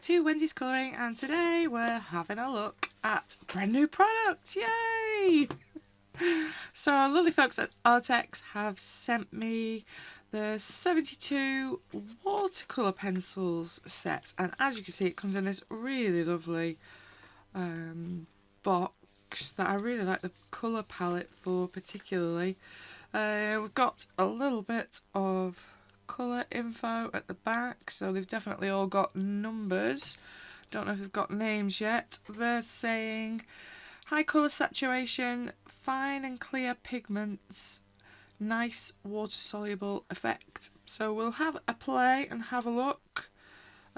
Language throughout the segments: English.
to Wendy's Colouring, and today we're having a look at brand new product. Yay! So our lovely folks at Arrtx have sent me the 72 watercolour pencils set, and as you can see it comes in this really lovely box that I really like the colour palette for particularly. We've got a little bit of colour info at the back, so they've definitely all got numbers. Don't know if they've got names yet. They're saying high colour saturation, fine and clear pigments, nice water soluble effect. So we'll have a play and have a look.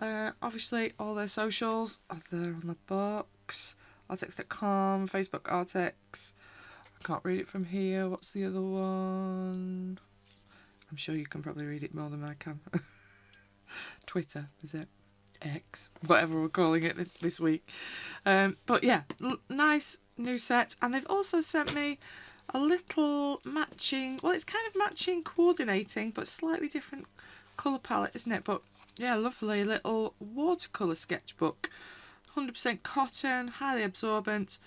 Obviously all their socials are there on the box. Arrtx.com, Facebook Arrtx. I can't read it from here. What's the other one? I'm sure you can probably read it more than I can. Twitter, is it? X, whatever we're calling it this week. But yeah, nice new set. And they've also sent me a little matching, well, it's kind of matching coordinating, but slightly different colour palette, isn't it? But yeah, lovely little watercolour sketchbook. 100% cotton, highly absorbent,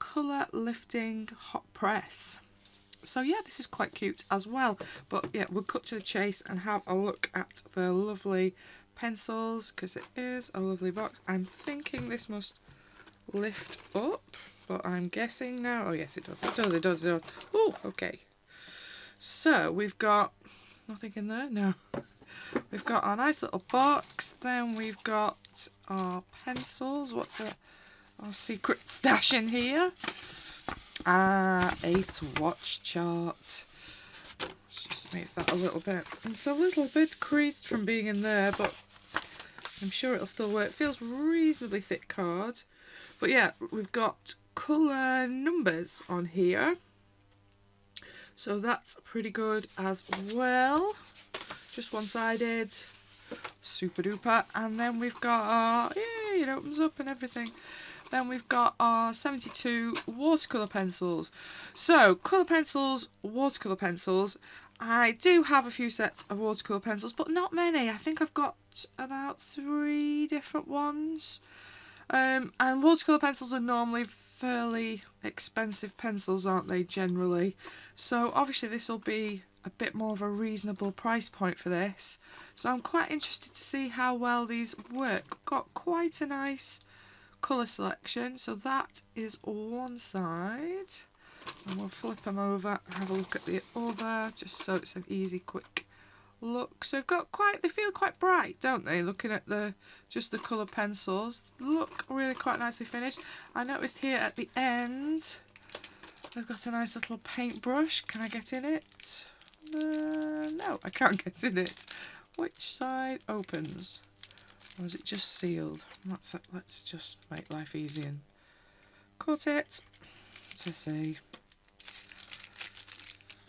colour lifting hot press. So yeah, this is quite cute as well. But yeah, we'll cut to the chase and have a look at the lovely pencils, because it is a lovely box. I'm thinking this must lift up, but I'm guessing now. Oh yes, it does. It does. Oh, okay. So we've got nothing in there. No. We've got our nice little box. Then we've got our pencils. What's our secret stash in here? A swatch chart. Let's just make that a little bit. It's a little bit creased from being in there, but I'm sure it'll still work. It feels reasonably thick card. But yeah, we've got colour numbers on here. So that's pretty good as well. Just one-sided. Super duper. And then we've got our, yay, it opens up and everything. Then we've got our 72 watercolour pencils. So, colour pencils, watercolour pencils. I do have a few sets of watercolour pencils, but not many. I think I've got about 3 different ones. And watercolour pencils are normally fairly expensive pencils, aren't they, generally? So, obviously this will be a bit more of a reasonable price point for this. So, I'm quite interested to see how well these work. Got quite a nice colour selection, so that is one side, and we'll flip them over and have a look at the other, just so it's an easy quick look. So they feel quite bright, don't they? Looking at just the colour pencils, look really quite nicely finished. I noticed here at the end they've got a nice little paintbrush. Can I get in it? No, I can't get in it. Which side opens? Or is it just sealed? Let's just make life easy and cut it to see.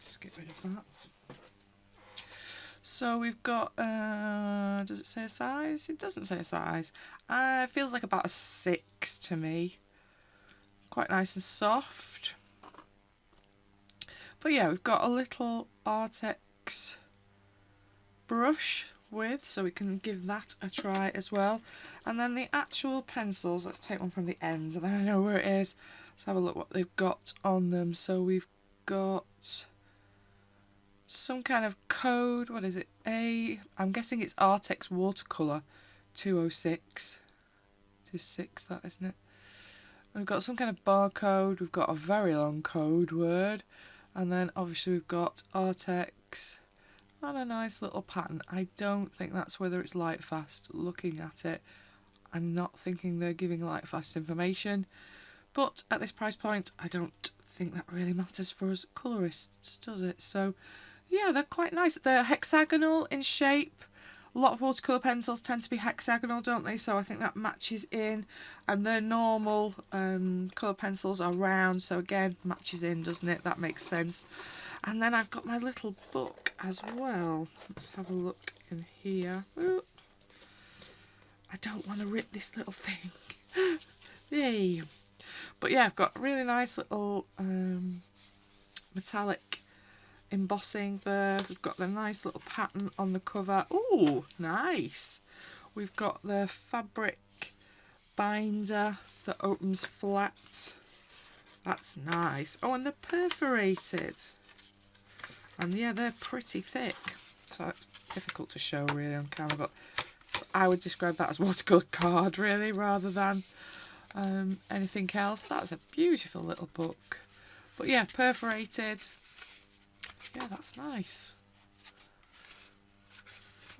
Just get rid of that. So we've got, does it say a size? It doesn't say a size. It feels like about a 6 to me. Quite nice and soft. But yeah, we've got a little Arrtx brush with, so we can give that a try as well. And then the actual pencils, let's take one from the end, and then I know where it is. Let's have a look what they've got on them. So we've got some kind of code. What is it? I'm guessing it's Arrtx Watercolour 206. It is 6, that, isn't it? We've got some kind of barcode. We've got a very long code word, and then obviously we've got Arrtx and a nice little pattern. I don't think that's whether it's Lightfast. Looking at it, I'm not thinking they're giving Lightfast information, but at this price point I don't think that really matters for us colourists, does it? So yeah, they're quite nice. They're hexagonal in shape. A lot of watercolour pencils tend to be hexagonal, don't they? So I think that matches in. And their normal colour pencils are round, so again, matches in, doesn't it? That makes sense. And then I've got my little book as well. Let's have a look in here. Ooh. I don't want to rip this little thing. Yay. But yeah, I've got a really nice little metallic embossing there. We've got the nice little pattern on the cover. Ooh, nice. We've got the fabric binder that opens flat. That's nice. Oh, and they're perforated. And yeah, they're pretty thick. So it's difficult to show really on camera, but I would describe that as watercolour card really, rather than anything else. That's a beautiful little book. But yeah, perforated. Yeah, that's nice.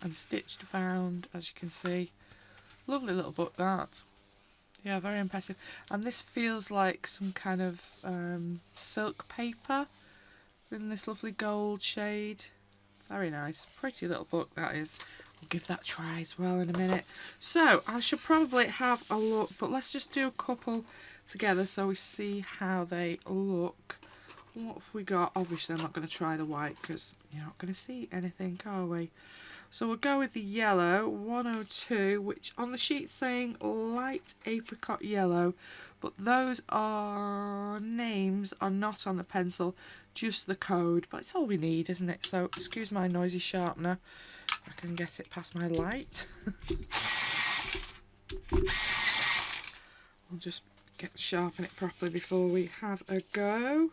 And stitched bound, as you can see. Lovely little book, that. Yeah, very impressive. And this feels like some kind of silk paper in this lovely gold shade. Very nice. Pretty little book, that is. I'll give that a try as well in a minute. So, I should probably have a look, but let's just do a couple together so we see how they look. What have we got? Obviously, I'm not going to try the white because you're not going to see anything, are we? So we'll go with the yellow, 102, which on the sheet's saying light apricot yellow, but those are names are not on the pencil, just the code, but it's all we need, isn't it? So excuse my noisy sharpener, I can get it past my light. I'll just sharpen it properly before we have a go.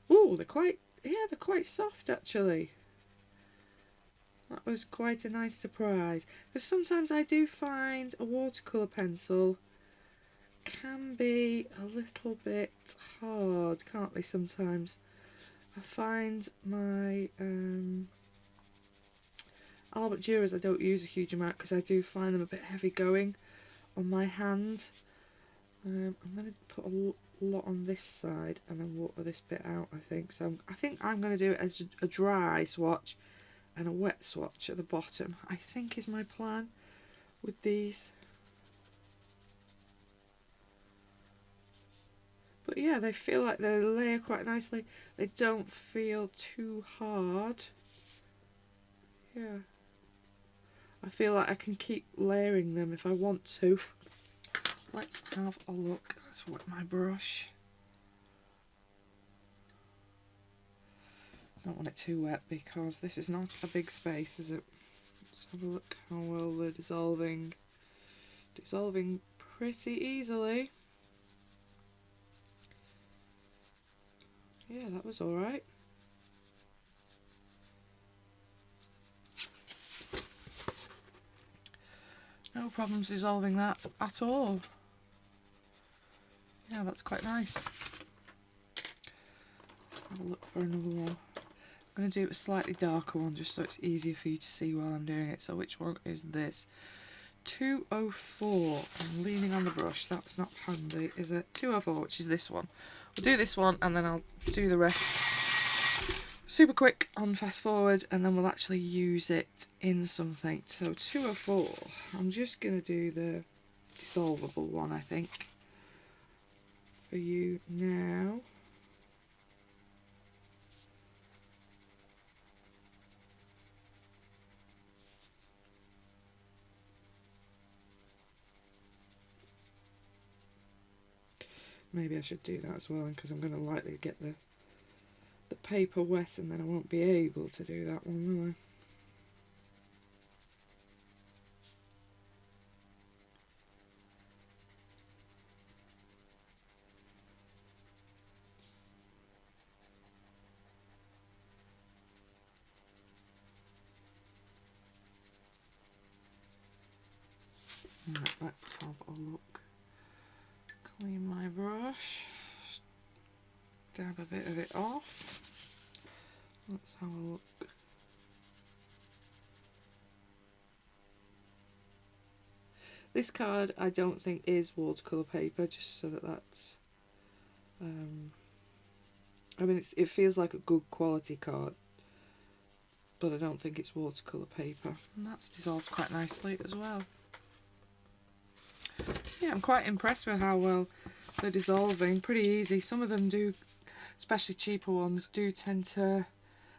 Oh, they're quite soft actually. That was quite a nice surprise, because sometimes I do find a watercolour pencil can be a little bit hard, can't they, sometimes? I find my Albert Duras I don't use a huge amount because I do find them a bit heavy going on my hand. I'm going to put a lot on this side and then water this bit out, I think. So I think I'm going to do it as a dry swatch and a wet swatch at the bottom, I think is my plan with these. But yeah, they feel like they layer quite nicely. They don't feel too hard. Yeah. I feel like I can keep layering them if I want to. Let's have a look. Let's wet my brush. I don't want it too wet because this is not a big space, is it? Let's have a look how well they're dissolving. Dissolving pretty easily. Yeah, that was alright. No problems dissolving that at all. Yeah, that's quite nice. Let's have a look for another one. I'm going to do a slightly darker one just so it's easier for you to see while I'm doing it. So which one is this? 204. I'm leaning on the brush. That's not handy, is it? 204, which is this one. We'll do this one and then I'll do the rest super quick on fast forward, and then we'll actually use it in something. So 204. I'm just going to do the dissolvable one, I think, for you now. Maybe I should do that as well, because I'm going to likely get the paper wet and then I won't be able to do that one, will I? Right, let's have a look. Clean my brush. Dab a bit of it off. Let's have a look. This card I don't think is watercolour paper, just so that's I mean it feels like a good quality card, but I don't think it's watercolour paper. And that's dissolved quite nicely as well. Yeah, I'm quite impressed with how well they're dissolving. Pretty easy. Some of them do, especially cheaper ones, do tend to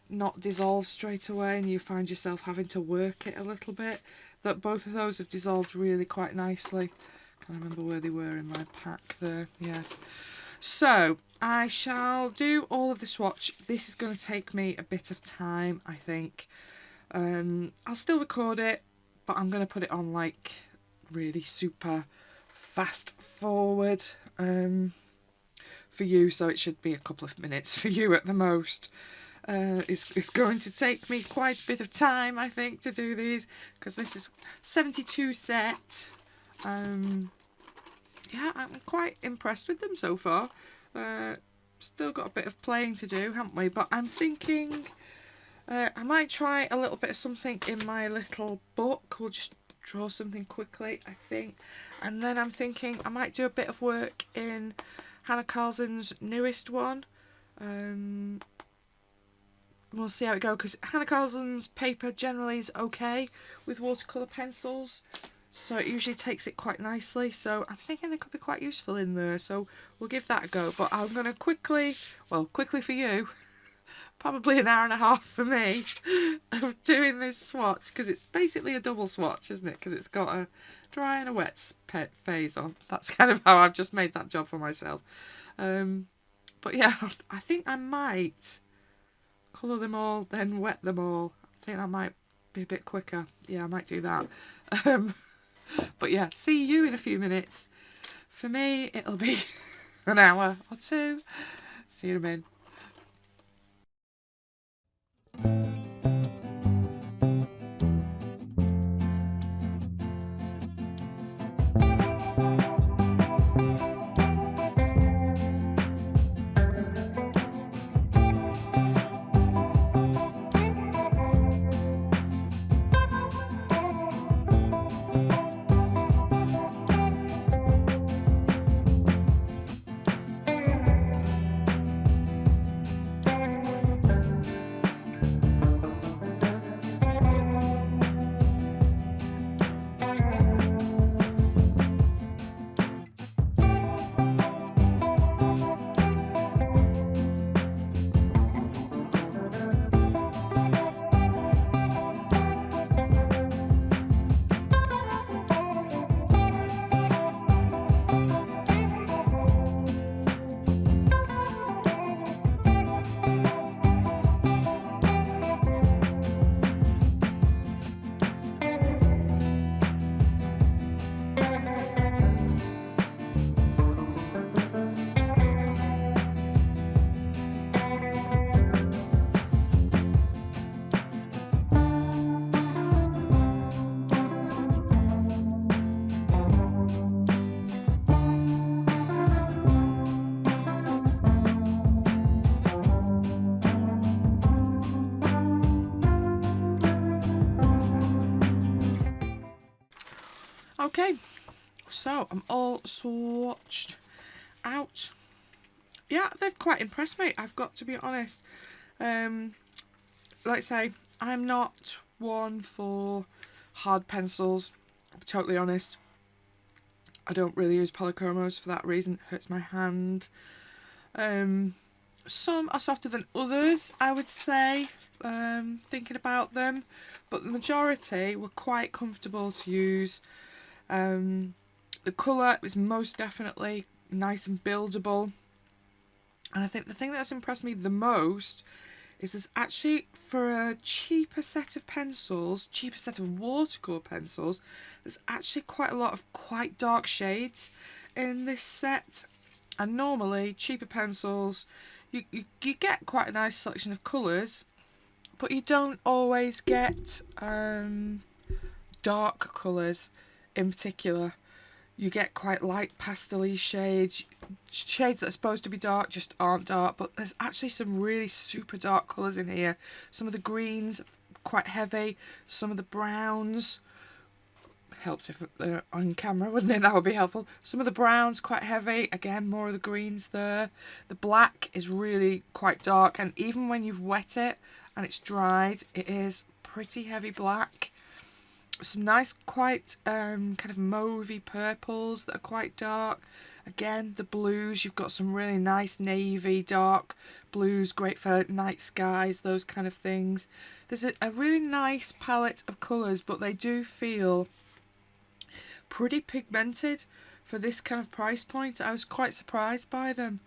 not dissolve straight away and you find yourself having to work it a little bit. That both of those have dissolved really quite nicely. Can't remember where they were in my pack there. Yes. So I shall do all of the swatch. This is going to take me a bit of time, I think. I'll still record it, but I'm going to put it on like really super fast forward for you, so it should be a couple of minutes for you at the most. It's going to take me quite a bit of time, I think, to do these, because this is 72 set. Yeah, I'm quite impressed with them so far. Still got a bit of playing to do, haven't we? But I'm thinking I might try a little bit of something in my little book. We'll just draw something quickly, I think. And then I'm thinking I might do a bit of work in Hanna Karlzon's newest one. We'll see how it goes, because Hanna Karlzon's paper generally is okay with watercolour pencils, so it usually takes it quite nicely. So I'm thinking they could be quite useful in there, so we'll give that a go. But I'm going to quickly for you, probably an hour and a half for me, of doing this swatch, because it's basically a double swatch, isn't it? Because it's got a dry and a wet phase on. That's kind of how I've just made that job for myself. But yeah, I think I might colour them all, then wet them all. I think that might be a bit quicker. Yeah, I might do that. But yeah, see you in a few minutes. For me, it'll be an hour or two. See you in a minute. Okay, so I'm all swatched out. Yeah, they've quite impressed me, I've got to be honest. Like I say, I'm not one for hard pencils, I'll be totally honest. I don't really use polychromos for that reason, it hurts my hand. Some are softer than others, I would say, thinking about them, but the majority were quite comfortable to use. The colour is most definitely nice and buildable, and I think the thing that's impressed me the most is there's actually, for a cheaper set of pencils, cheaper set of watercolour pencils, there's actually quite a lot of quite dark shades in this set. And normally cheaper pencils, you get quite a nice selection of colours, but you don't always get dark colours. In particular, you get quite light pastel-y shades that are supposed to be dark just aren't dark, but there's actually some really super dark colours in here. Some of the greens quite heavy, some of the browns, helps if they're on camera, wouldn't it? That would be helpful. Some of the browns quite heavy, again more of the greens there. The black is really quite dark, and even when you've wet it and it's dried, it is pretty heavy black. Some nice quite kind of mauvey purples that are quite dark. Again, the blues, you've got some really nice navy dark blues, great for night skies, those kind of things. There's a really nice palette of colours, but they do feel pretty pigmented for this kind of price point. I was quite surprised by them.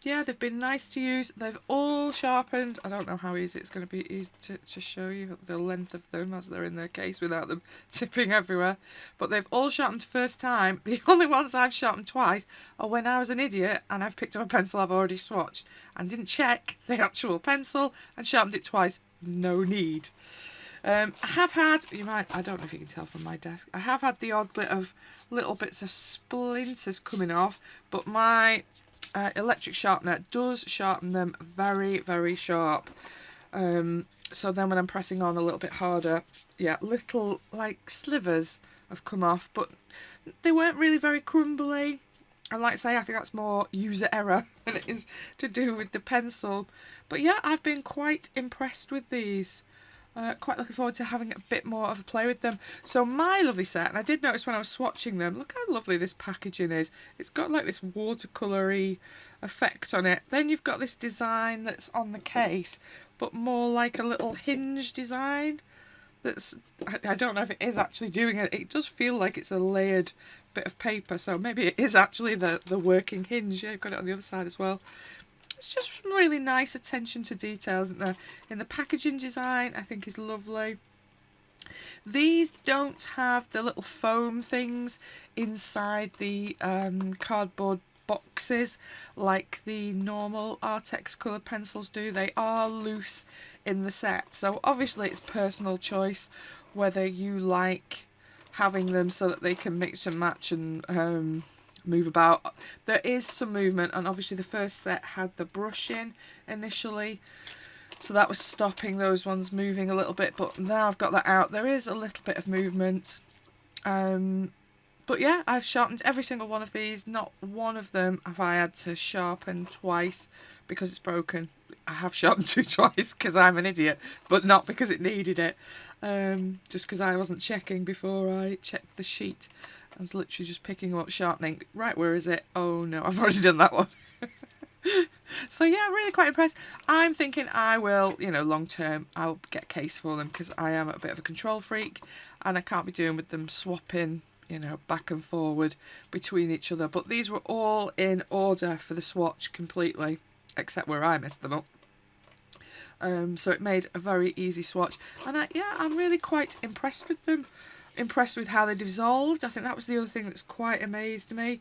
yeah, they've been nice to use. They've all sharpened. I don't know how easy it's going to be easy to show you the length of them as they're in their case without them tipping everywhere. But they've all sharpened first time. The only ones I've sharpened twice are when I was an idiot and I've picked up a pencil I've already swatched and didn't check the actual pencil and sharpened it twice. No need. I have had, I don't know if you can tell from my desk, I have had the odd bit of little bits of splinters coming off, but my electric sharpener does sharpen them very, very sharp. So then when I'm pressing on a little bit harder, yeah, little like slivers have come off, but they weren't really very crumbly. And like I say, I think that's more user error than it is to do with the pencil. But yeah, I've been quite impressed with these. Quite looking forward to having a bit more of a play with them. So my lovely set, and I did notice when I was swatching them, look how lovely this packaging is. It's got like this watercolour-y effect on it. Then you've got this design that's on the case, but more like a little hinge design. That's, I don't know if it is actually doing it. It does feel like it's a layered bit of paper, so maybe it is actually the working hinge. Yeah, I've got it on the other side as well. It's just some really nice attention to detail, isn't there? In the packaging design, I think is lovely. These don't have the little foam things inside the cardboard boxes like the normal Arrtx coloured pencils do. They are loose in the set, so obviously it's personal choice whether you like having them so that they can mix and match and move about. There is some movement, and obviously the first set had the brush in initially, so that was stopping those ones moving a little bit, but now I've got that out, there is a little bit of movement. But yeah, I've sharpened every single one of these. Not one of them have I had to sharpen twice because it's broken. I have sharpened two twice because I'm an idiot, but not because it needed it. Just because I wasn't checking before I checked the sheet. I was literally just picking them up, sharpening. Right, where is it? Oh no, I've already done that one. So yeah, really quite impressed. I'm thinking I will, long term, I'll get a case for them because I am a bit of a control freak and I can't be doing with them swapping, back and forward between each other. But these were all in order for the swatch completely, except where I messed them up. So it made a very easy swatch, and I'm really quite impressed with them. Impressed with how they dissolved. I think that was the other thing that's quite amazed me.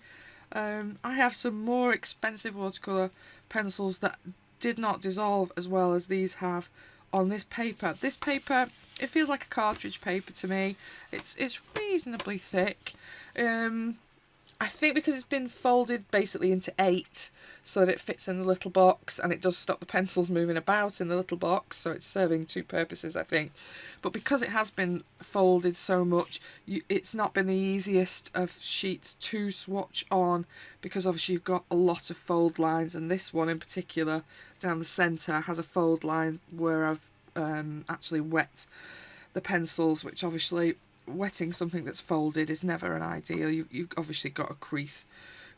I have some more expensive watercolour pencils that did not dissolve as well as these have on this paper. This paper, it feels like a cartridge paper to me. It's reasonably thick. I think because it's been folded basically into 8 so that it fits in the little box and it does stop the pencils moving about in the little box, so it's serving two purposes, I think. But because it has been folded so much, it's not been the easiest of sheets to swatch on because obviously you've got a lot of fold lines, and this one in particular down the centre has a fold line where I've actually wet the pencils, which obviously wetting something that's folded is never an ideal. You've obviously got a crease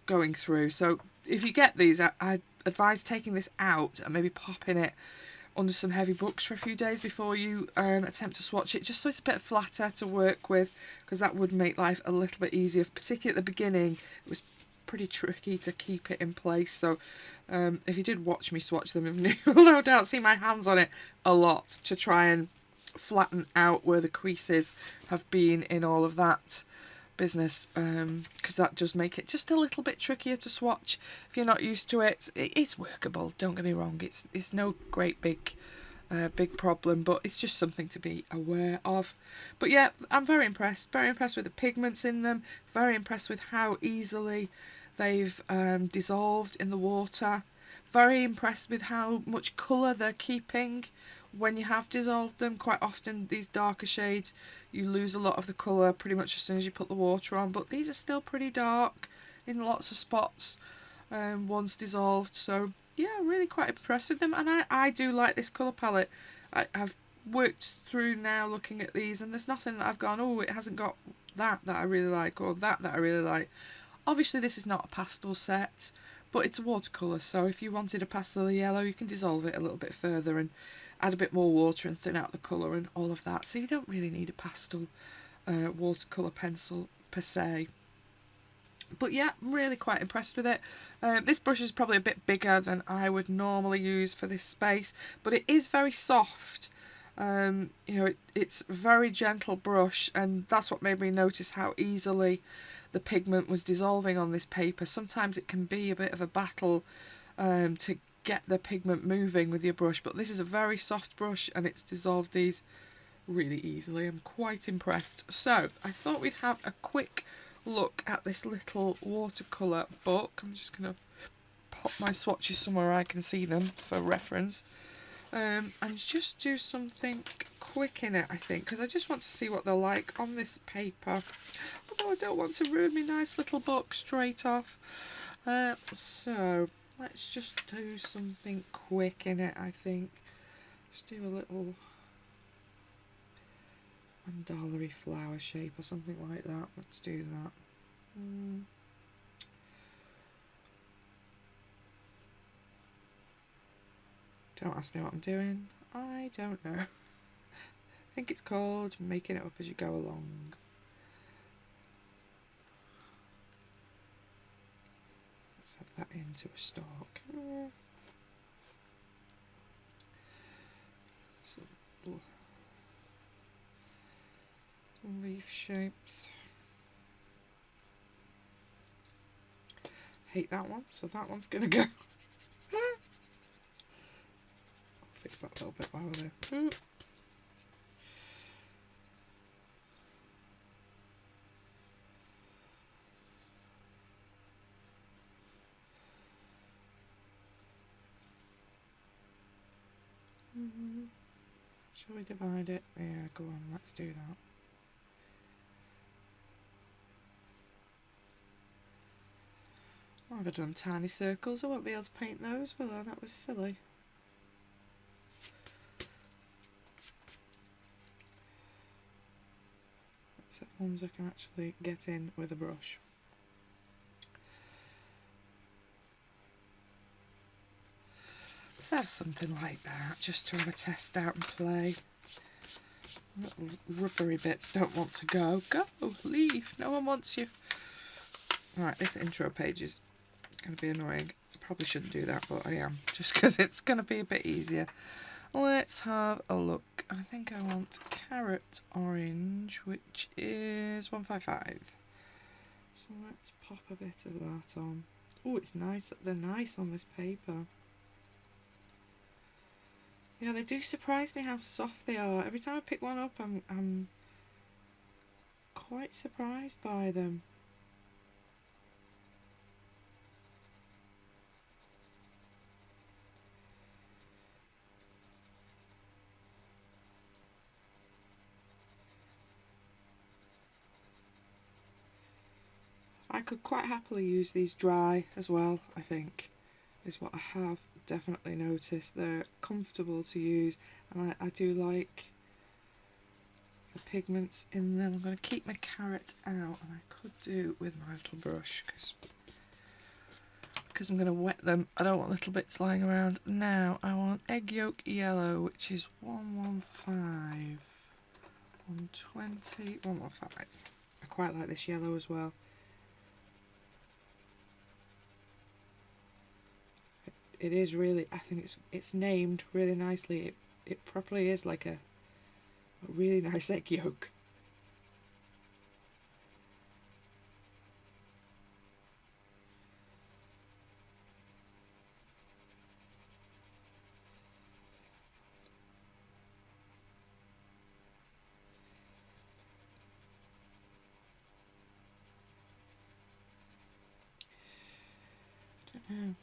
going through, so if you get these, I advise taking this out and maybe popping it under some heavy books for a few days before you attempt to swatch it, just so it's a bit flatter to work with, because that would make life a little bit easier. Particularly at the beginning, it was pretty tricky to keep it in place. So if you did watch me swatch them, you'll no doubt see my hands on it a lot to try and flatten out where the creases have been in all of that business, because that does make it just a little bit trickier to swatch if you're not used to it. It's workable, don't get me wrong, it's no great big problem, but it's just something to be aware of. But yeah, I'm very impressed with the pigments in them, very impressed with how easily they've dissolved in the water, very impressed with how much colour they're keeping when you have dissolved them. Quite often these darker shades, you lose a lot of the colour pretty much as soon as you put the water on, but these are still pretty dark in lots of spots once dissolved. So yeah, really quite impressed with them, and I do like this colour palette. I've worked through now looking at these, and there's nothing that I've gone, oh, it hasn't got that I really like, or that I really like. Obviously this is not a pastel set, but it's a watercolour, so if you wanted a pastel yellow, you can dissolve it a little bit further and add a bit more water and thin out the colour and all of that. So you don't really need a pastel watercolour pencil per se. But yeah, I'm really quite impressed with it. This brush is probably a bit bigger than I would normally use for this space, but it is very soft. You know, it's a very gentle brush, and that's what made me notice how easily the pigment was dissolving on this paper. Sometimes it can be a bit of a battle to get the pigment moving with your brush, but this is a very soft brush and it's dissolved these really easily. I'm quite impressed. So I thought we'd have a quick look at this little watercolour book. I'm just going to pop my swatches somewhere I can see them for reference, and just do something quick in it, I think, because I just want to see what they're like on this paper, although I don't want to ruin my nice little book straight off. So let's just do something quick in it, I think. Just do a little mandala-y flower shape or something like that. Let's do that. Don't ask me what I'm doing. I don't know. I think it's called making it up as you go along. Let's have that into a stalk. Some leaf shapes. Hate that one, so that one's gonna go. I'll fix that little bit while we're there. Shall we divide it? Yeah, go on, let's do that. I've done tiny circles, I won't be able to paint those, will I? That was silly. Except ones I can actually get in with a brush. Let's have something like that, just to have a test out and play. Little rubbery bits don't want to go. Go! Leave! No one wants you. Right, this intro page is going to be annoying. I probably shouldn't do that, but I am, just because it's going to be a bit easier. Let's have a look. I think I want carrot orange, which is 155. So let's pop a bit of that on. Oh, it's nice. They're nice on this paper. Yeah, they do surprise me how soft they are. Every time I pick one up, I'm quite surprised by them. I could quite happily use these dry as well, I think, is what I have definitely noticed. They're comfortable to use, and I do like the pigments in them. I'm going to keep my carrot out, and I could do with my little brush, because I'm going to wet them. I don't want little bits lying around. Now I want egg yolk yellow, which is 115, 120, 115. I quite like this yellow as well. It is really, I think it's named really nicely. It properly is like a really nice egg yolk.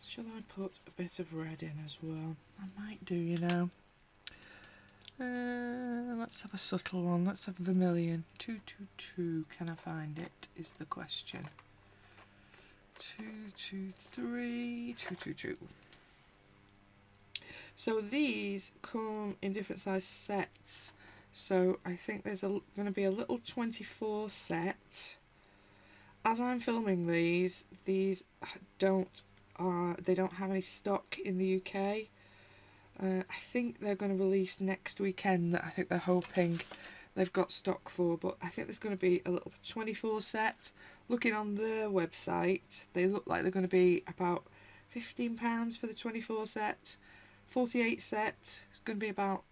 Shall I put a bit of red in as well? I might do, you know. Let's have a subtle one. Let's have vermilion. 222. Can I find it? Is the question. 223. 222. So these come in different size sets. So I think there's going to be a little 24 set. As I'm filming these don't have any stock in the UK. I think they're going to release next weekend. I think they're hoping they've got stock for, but I think there's going to be a little 24 set. Looking on their website, they look like they're going to be about £15 for the 24 set. 48 set is going to be about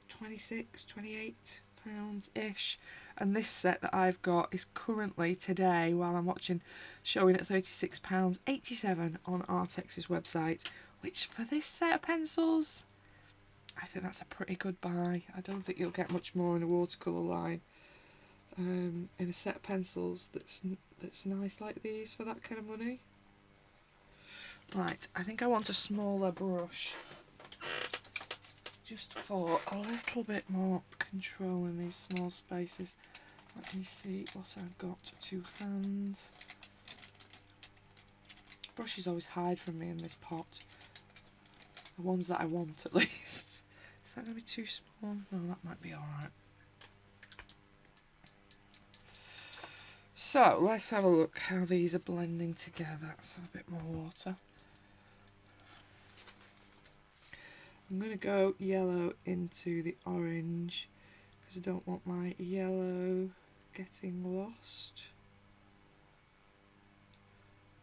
26, 28 pounds ish, and this set that I've got is currently today while I'm watching showing at £36.87 on Arrtx's website, which for this set of pencils I think that's a pretty good buy. I don't think you'll get much more in a watercolour line in a set of pencils that's nice like these for that kind of money. Right, I think I want a smaller brush just for a little bit more control in these small spaces. Let me see what I've got to hand. Brushes always hide from me in this pot. The ones that I want, at least. Is that going to be too small? No, that might be alright. So, let's have a look how these are blending together. Let's have a bit more water. I'm going to go yellow into the orange because I don't want my yellow getting lost.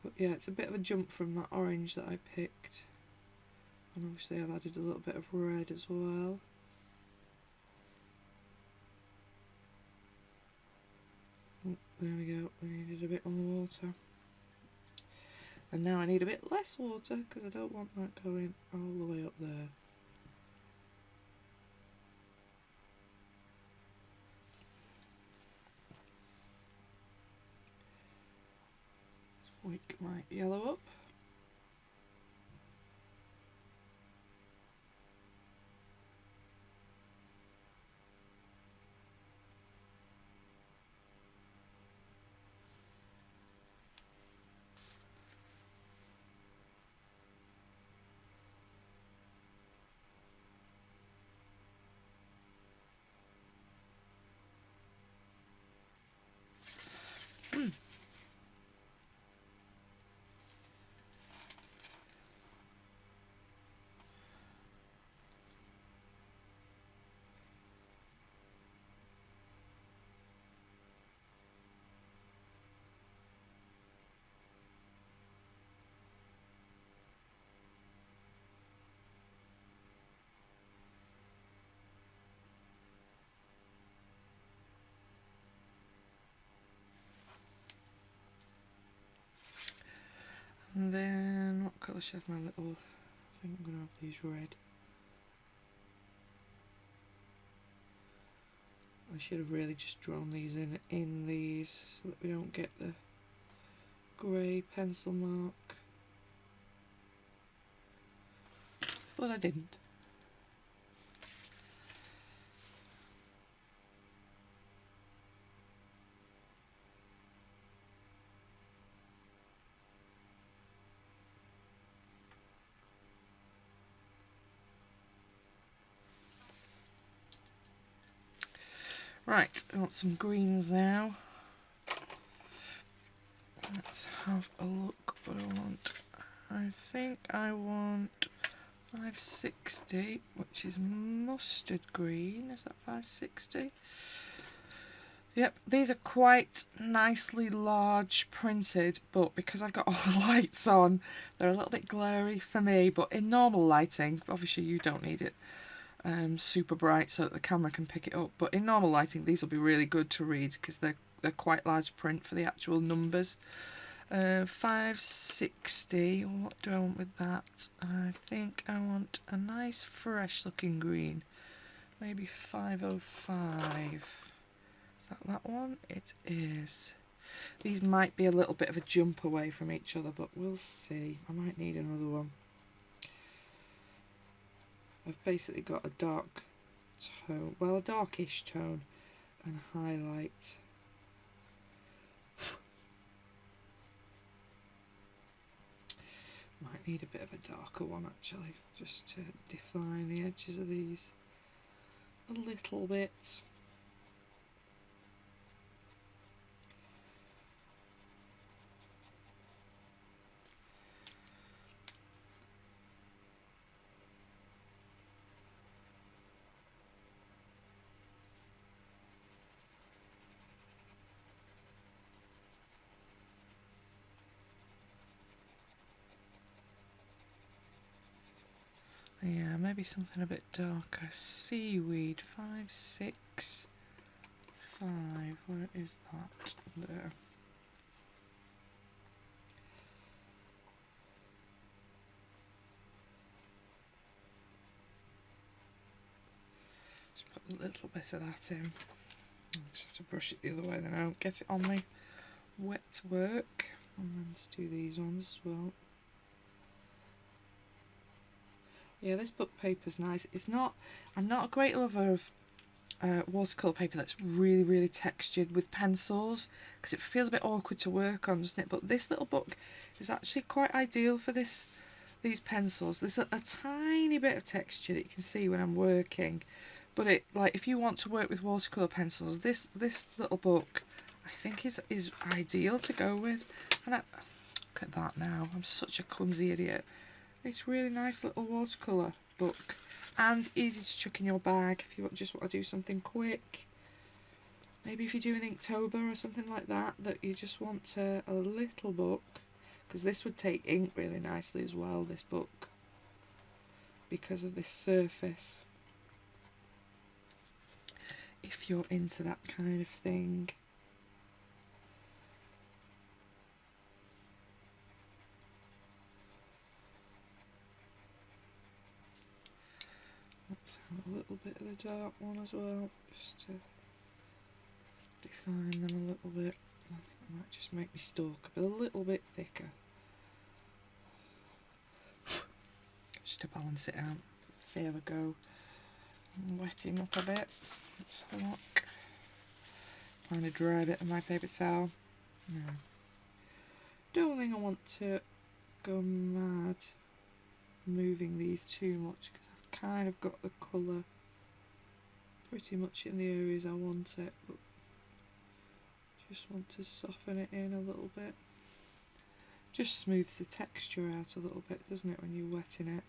But yeah, it's a bit of a jump from that orange that I picked. And obviously I've added a little bit of red as well. Oh, there we go, we needed a bit more water. And now I need a bit less water because I don't want that going all the way up there. Wake my yellow up. And then, what colour should I have my little, I think I'm going to have these red. I should have really just drawn these in these so that we don't get the grey pencil mark. But I didn't. Right, I want some greens now. Let's have a look what I want. I think I want 560, which is mustard green. Is that 560? Yep, these are quite nicely large printed, but because I've got all the lights on, they're a little bit glary for me. But in normal lighting, obviously you don't need it super bright so that the camera can pick it up, but in normal lighting these will be really good to read because they're quite large print for the actual numbers. 560, what do I want with that? I think I want a nice fresh looking green, maybe 505. Is that one? It is. These might be a little bit of a jump away from each other, but we'll see. I might need another one. I've basically got a dark tone, well, a darkish tone and a highlight. Might need a bit of a darker one actually, just to define the edges of these a little bit. Yeah, maybe something a bit darker. Seaweed, 5, 6, 5. Where is that? There. Just put a little bit of that in. I just have to brush it the other way, then I don't get it on my wet work. And then let's do these ones as well. Yeah, this book paper's nice. It's not. I'm not a great lover of watercolour paper that's really, really textured with pencils, because it feels a bit awkward to work on, doesn't it? But this little book is actually quite ideal for these pencils. There's a tiny bit of texture that you can see when I'm working, but it, like, if you want to work with watercolour pencils, this little book I think is ideal to go with. And look at that now. I'm such a clumsy idiot. It's a really nice little watercolour book, and easy to chuck in your bag if you just want to do something quick. Maybe if you're doing Inktober or something like that, that you just want a little book, because this would take ink really nicely as well, this book, because of this surface. If you're into that kind of thing. Let's have a little bit of the dark one as well, just to define them a little bit. I think it might just make me stalk a little bit thicker. Just to balance it out. See how we go. Wet him up a bit. Let's have a look. Find a dry bit of my paper towel. No. Don't think I want to go mad moving these too much, because I've kind of got the colour pretty much in the areas I want it, but just want to soften it in a little bit. Just smooths the texture out a little bit, doesn't it, when you're wetting it?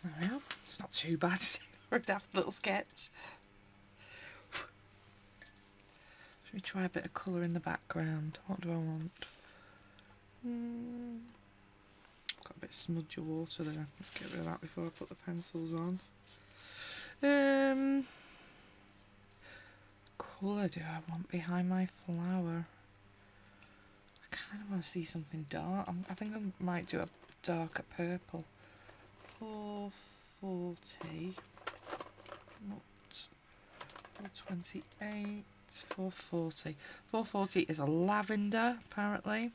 There we are. It's not too bad for a daft little sketch. Should we try a bit of colour in the background? What do I want? Got a bit of smudge of water there. Let's get rid of that before I put the pencils on. Colour do I want behind my flower? I kind of want to see something dark. I think I might do a darker purple. 440, not 428, 440. 440 is a lavender, apparently,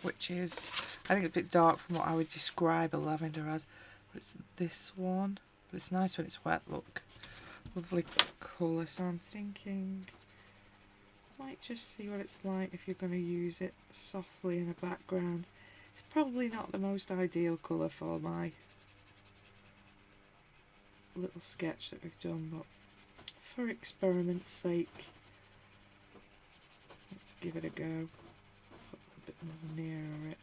which is, I think, a bit dark from what I would describe a lavender as, but it's this one. But it's nice when it's wet, look. Lovely colour, so I'm thinking I might just see what it's like if you're going to use it softly in a background. It's probably not the most ideal colour for my little sketch that we've done, but for experiment's sake, let's give it a go. Put a bit more nearer it.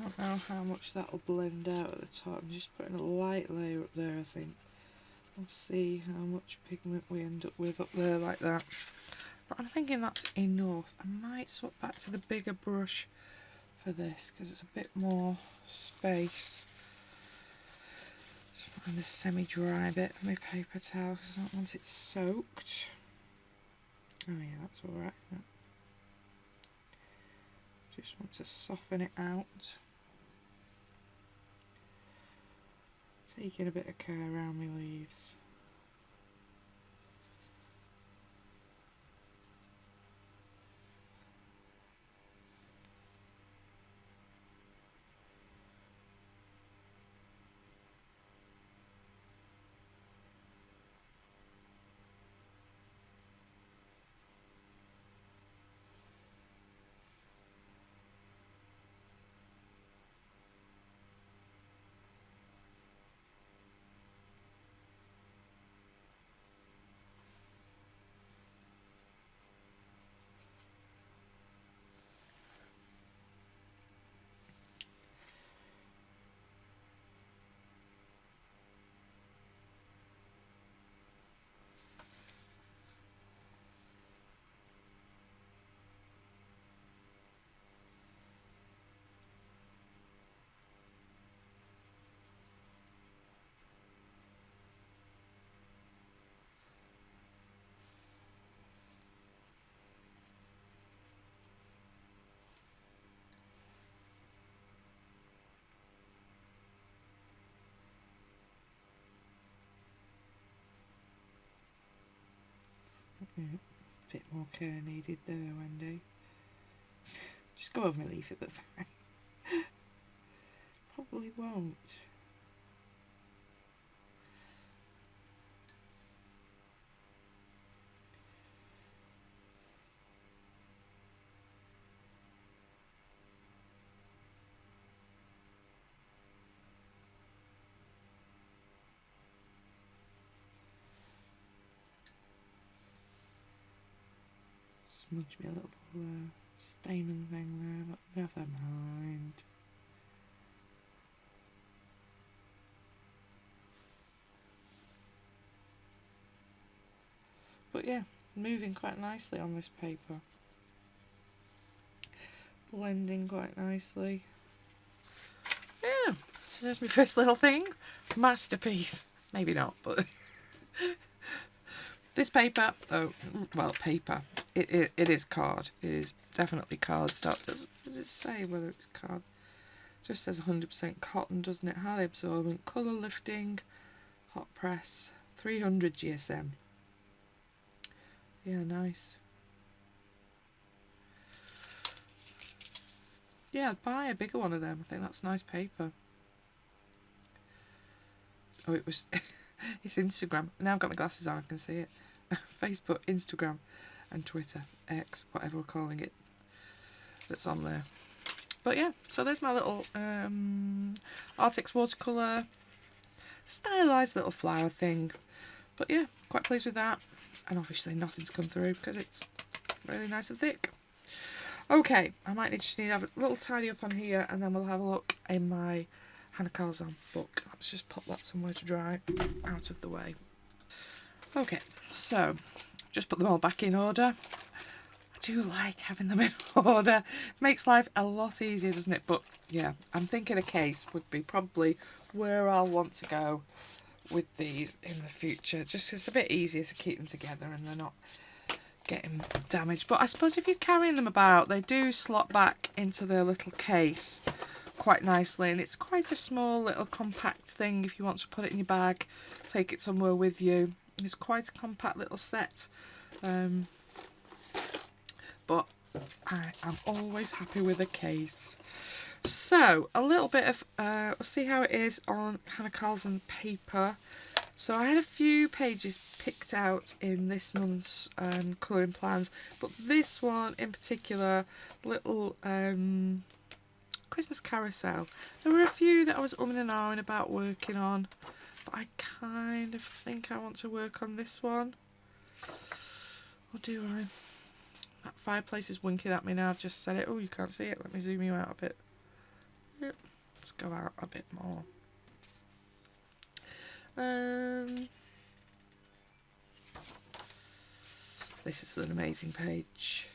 I don't know how much that will blend out at the top. I'm just putting a light layer up there, I think. We'll see how much pigment we end up with up there like that. But I'm thinking that's enough. I might swap back to the bigger brush for this because it's a bit more space. Just find the semi-dry bit of my paper towel because I don't want it soaked. Oh yeah, that's alright, isn't it? Just want to soften it out. Taking a bit of care around my leaves. Bit more care needed there, Wendy. Just go over my leaf at the back. Probably won't. Smudge me a little staining thing there, but never mind. But yeah, moving quite nicely on this paper. Blending quite nicely. Yeah, so there's my first little thing. Masterpiece. Maybe not, but this paper, oh, well, paper. It is card. It is definitely cardstock. Does it say whether it's card? Just says 100% cotton, doesn't it? Highly absorbent, colour lifting, hot press, 300 GSM. Yeah, nice. Yeah, I'd buy a bigger one of them. I think that's nice paper. Oh, it was... it's Instagram. Now I've got my glasses on, I can see it. Facebook, Instagram and Twitter, X, whatever we're calling it, that's on there. But yeah, so there's my little Arrtx watercolour stylised little flower thing. But yeah, quite pleased with that. And obviously nothing's come through because it's really nice and thick. Okay, I might just need to have a little tidy up on here and then we'll have a look in my Hanna Karlzon book. Let's just pop that somewhere to dry out of the way. Okay, so just put them all back in order. I do like having them in order. Makes life a lot easier, doesn't it? But yeah, I'm thinking a case would be probably where I'll want to go with these in the future. Just 'cause it's a bit easier to keep them together and they're not getting damaged. But I suppose if you're carrying them about, they do slot back into their little case quite nicely, and it's quite a small little compact thing if you want to put it in your bag, take it somewhere with you. It's quite a compact little set, but I am always happy with a case. So a little bit of we'll see how it is on Hanna Karlzon paper. So I had a few pages picked out in this month's colouring plans, but this one in particular, little Christmas carousel. There were a few that I was umming and ahhing about working on, but I kind of think I want to work on this one. Or do I? That fireplace is winking at me now. I've just said it. Oh, you can't see it. Let me zoom you out a bit. Let's go out a bit more. This is an amazing page.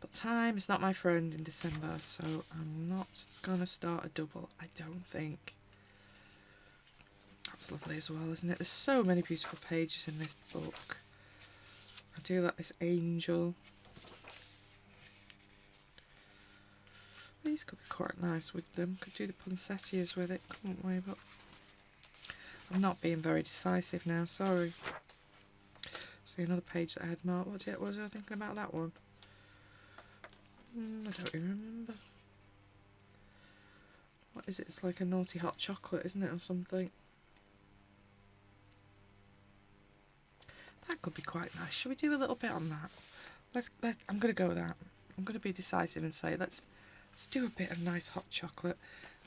But time is not my friend in December, so I'm not going to start a double, I don't think. That's lovely as well, isn't it? There's so many beautiful pages in this book. I do like this angel. These could be quite nice with them. Could do the poinsettias with it, couldn't we? But I'm not being very decisive now, sorry. See another page that I had marked. What was I thinking about that one? I don't even remember. What is it? It's like a naughty hot chocolate, isn't it, or something? That could be quite nice. Shall we do a little bit on that? I'm going to go with that. I'm going to be decisive and say let's do a bit of nice hot chocolate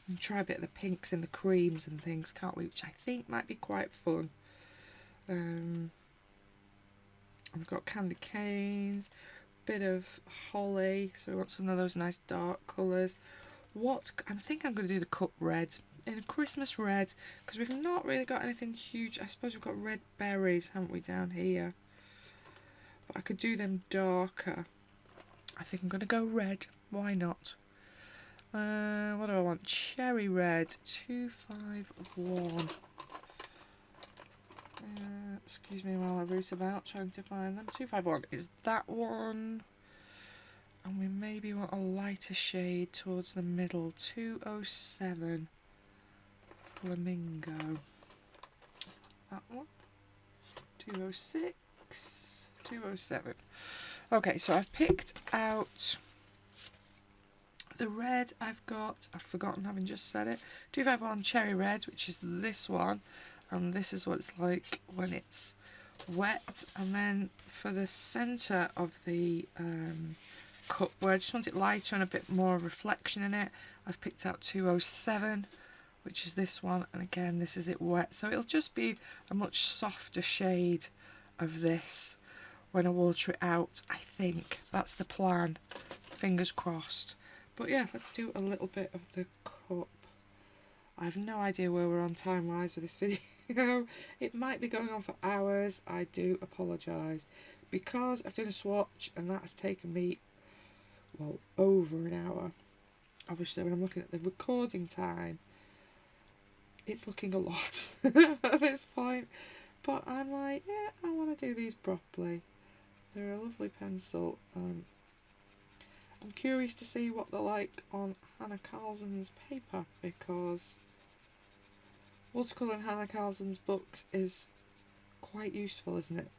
and try a bit of the pinks and the creams and things, can't we? Which I think might be quite fun. We've got candy canes, bit of holly, so we want some of those nice dark colours. I think I'm going to do the cup red in a Christmas red, because we've not really got anything huge. I suppose we've got red berries, haven't we, down here? But I could do them darker. I think I'm going to go red. Why not? What do I want? Cherry red, 251. Excuse me while I root about trying to find them. 251 is that one. And we maybe want a lighter shade towards the middle. 207. Flamingo. Is that one? 206. 207. Okay, so I've picked out the red. I've forgotten having just said it. 251 cherry red, which is this one. And this is what it's like when it's wet. And then for the centre of the cup, where I just want it lighter and a bit more reflection in it, I've picked out 207, which is this one. And again, this is it wet. So it'll just be a much softer shade of this when I water it out, I think. That's the plan. Fingers crossed. But yeah, let's do a little bit of the cup. I have no idea where we're on time-wise with this video. It might be going on for hours. I do apologise. Because I've done a swatch and that has taken me, well, over an hour. Obviously, when I'm looking at the recording time, it's looking a lot at this point. But I'm like, yeah, I want to do these properly. They're a lovely pencil. I'm curious to see what they're like on Hanna Karlzon's paper, because Watercolour in Hanna Karlzon's books is quite useful, isn't it?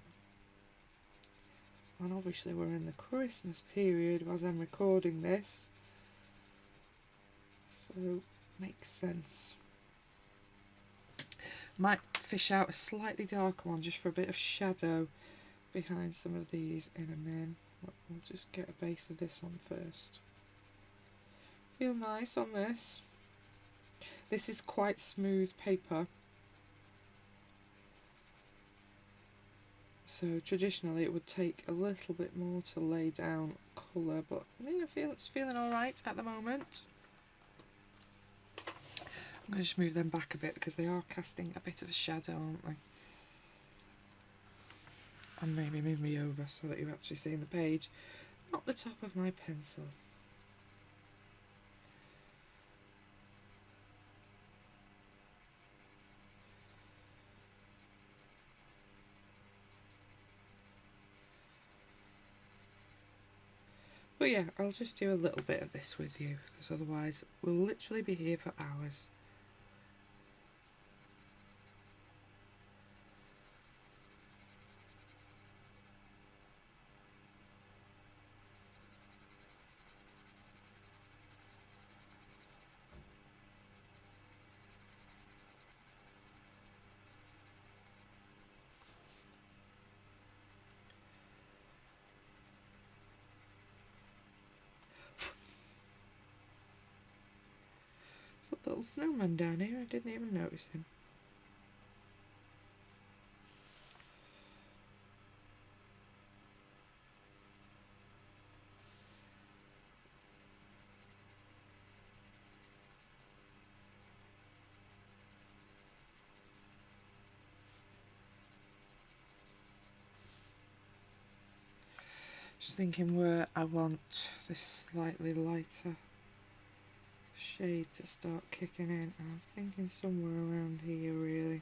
And obviously we're in the Christmas period as I'm recording this, so makes sense. Might fish out a slightly darker one just for a bit of shadow behind some of these in a min. We'll just get a base of this on first. Feel nice on this. This is quite smooth paper. So traditionally it would take a little bit more to lay down colour, but I mean, I feel it's feeling alright at the moment. I'm going to just move them back a bit because they are casting a bit of a shadow, aren't they? And maybe move me over so that you actually see in the page, not the top of my pencil. But yeah, I'll just do a little bit of this with you, because otherwise we'll literally be here for hours. There's a little snowman down here, I didn't even notice him. Just thinking where I want this slightly lighter shade to start kicking in, and I'm thinking somewhere around here really.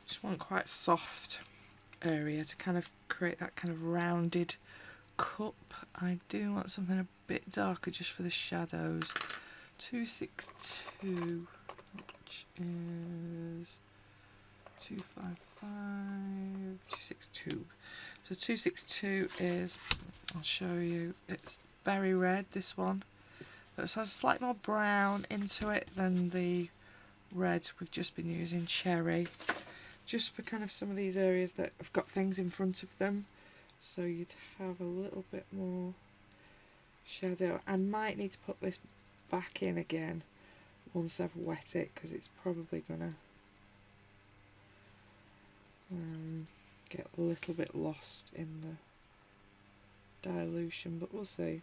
Just want quite soft area to kind of create that kind of rounded cup. I do want something a bit darker just for the shadows. 262, which is 255, 262. So 262 is, I'll show you, it's berry red, this one. But it has slightly more brown into it than the red we've just been using, cherry. Just for kind of some of these areas that have got things in front of them, so you'd have a little bit more shadow. I might need to put this back in again once I've wet it, because it's probably gonna get a little bit lost in the dilution, but we'll see.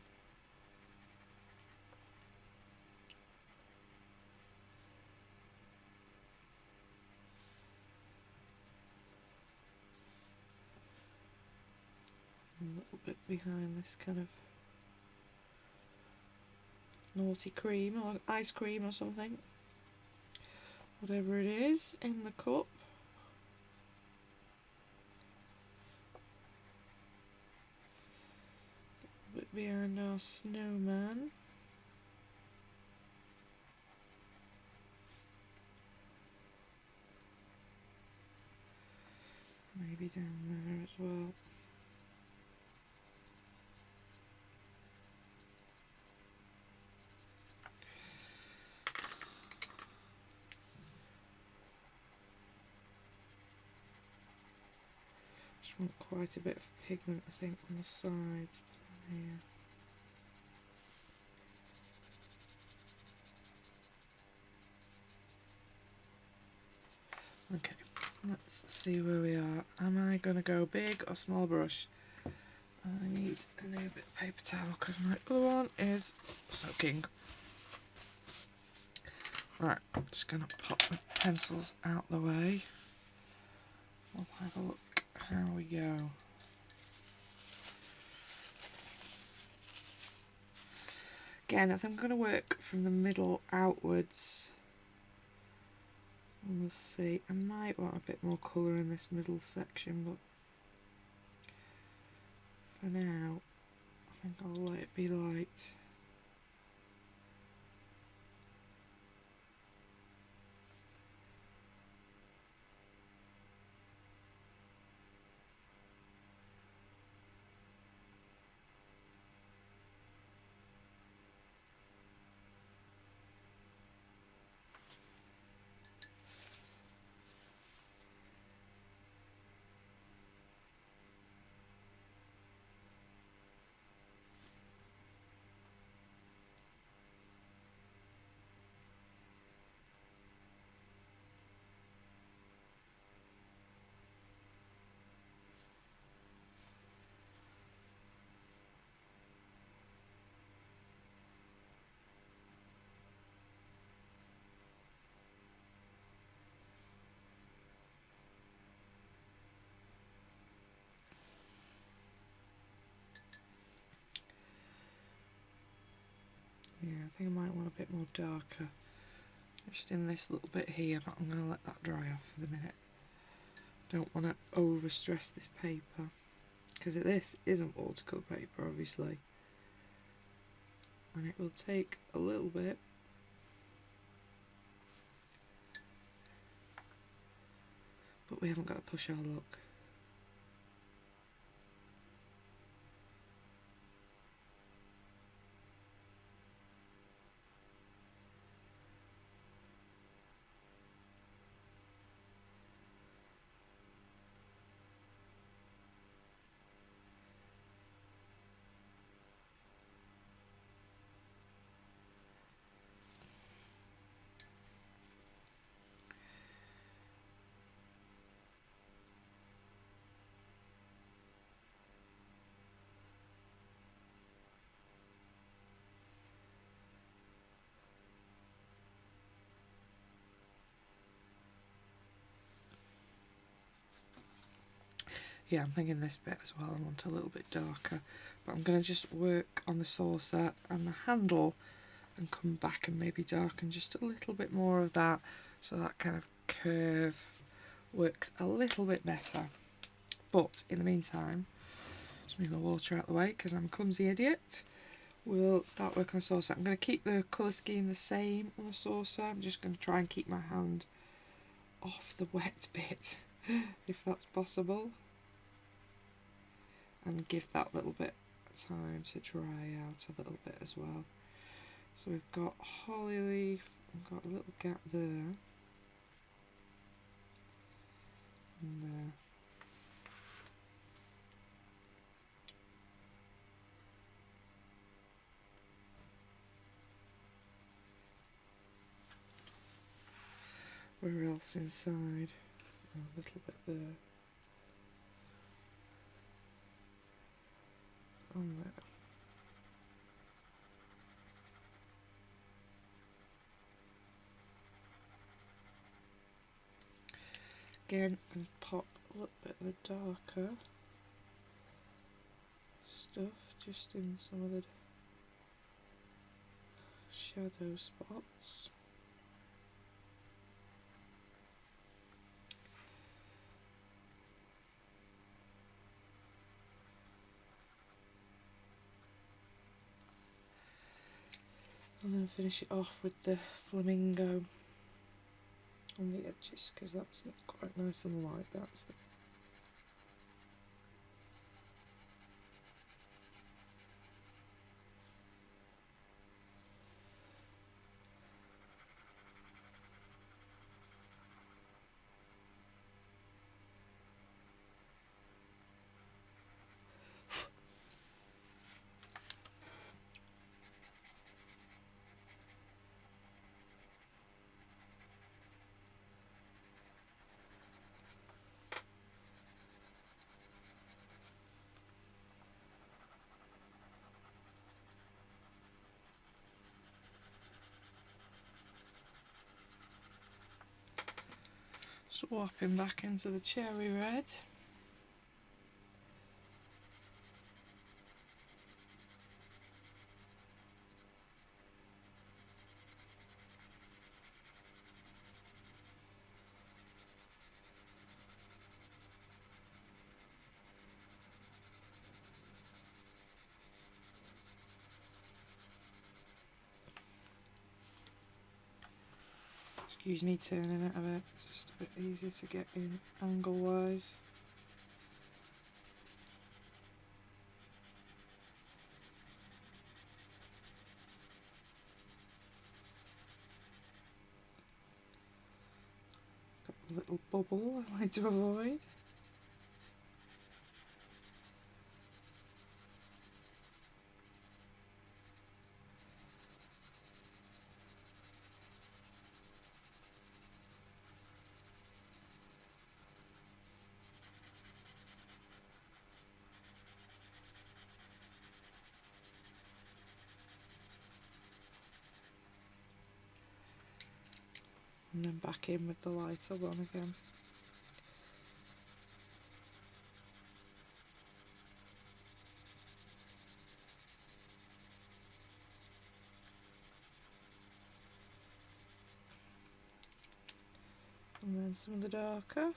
A little bit behind this kind of naughty cream or ice cream or something, whatever it is in the cup. A bit behind our snowman. Maybe down there as well. Want quite a bit of pigment, I think, on the sides here. Okay, let's see where we are. Am I going to go big or small brush? I need a new bit of paper towel because my other one is soaking. Right, I'm just going to pop my pencils out the way. We'll have a look how we go. Again, I think I'm going to work from the middle outwards. And we'll see. I might want a bit more colour in this middle section, but for now, I think I'll let it be light. think I might want a bit more darker. Just in this little bit here, but I'm going to let that dry off for the minute. Don't want to over stress this paper, because this isn't watercolour paper obviously, and it will take a little bit. But we haven't got to push our luck. Yeah, I'm thinking this bit as well, I want a little bit darker, but I'm going to just work on the saucer and the handle and come back and maybe darken just a little bit more of that, so that kind of curve works a little bit better. But in the meantime, just move my water out the way because I'm a clumsy idiot. We'll start working on the saucer. I'm going to keep the colour scheme the same on the saucer. I'm just going to try and keep my hand off the wet bit if that's possible, and give that little bit of time to dry out a little bit as well. So we've got holly leaf, we've got a little gap there and there. Where else inside? Oh, a little bit there. On there. Again, and pop a little bit of the darker stuff just in some of the shadow spots. And then finish it off with the flamingo on the edges, because that's not quite nice and light, that's it. Swapping back into the cherry red. Excuse me turning it a bit, it's just a bit easier to get in angle wise. Got a little bubble I like to avoid. And then back in with the lighter one again. then some of the darker.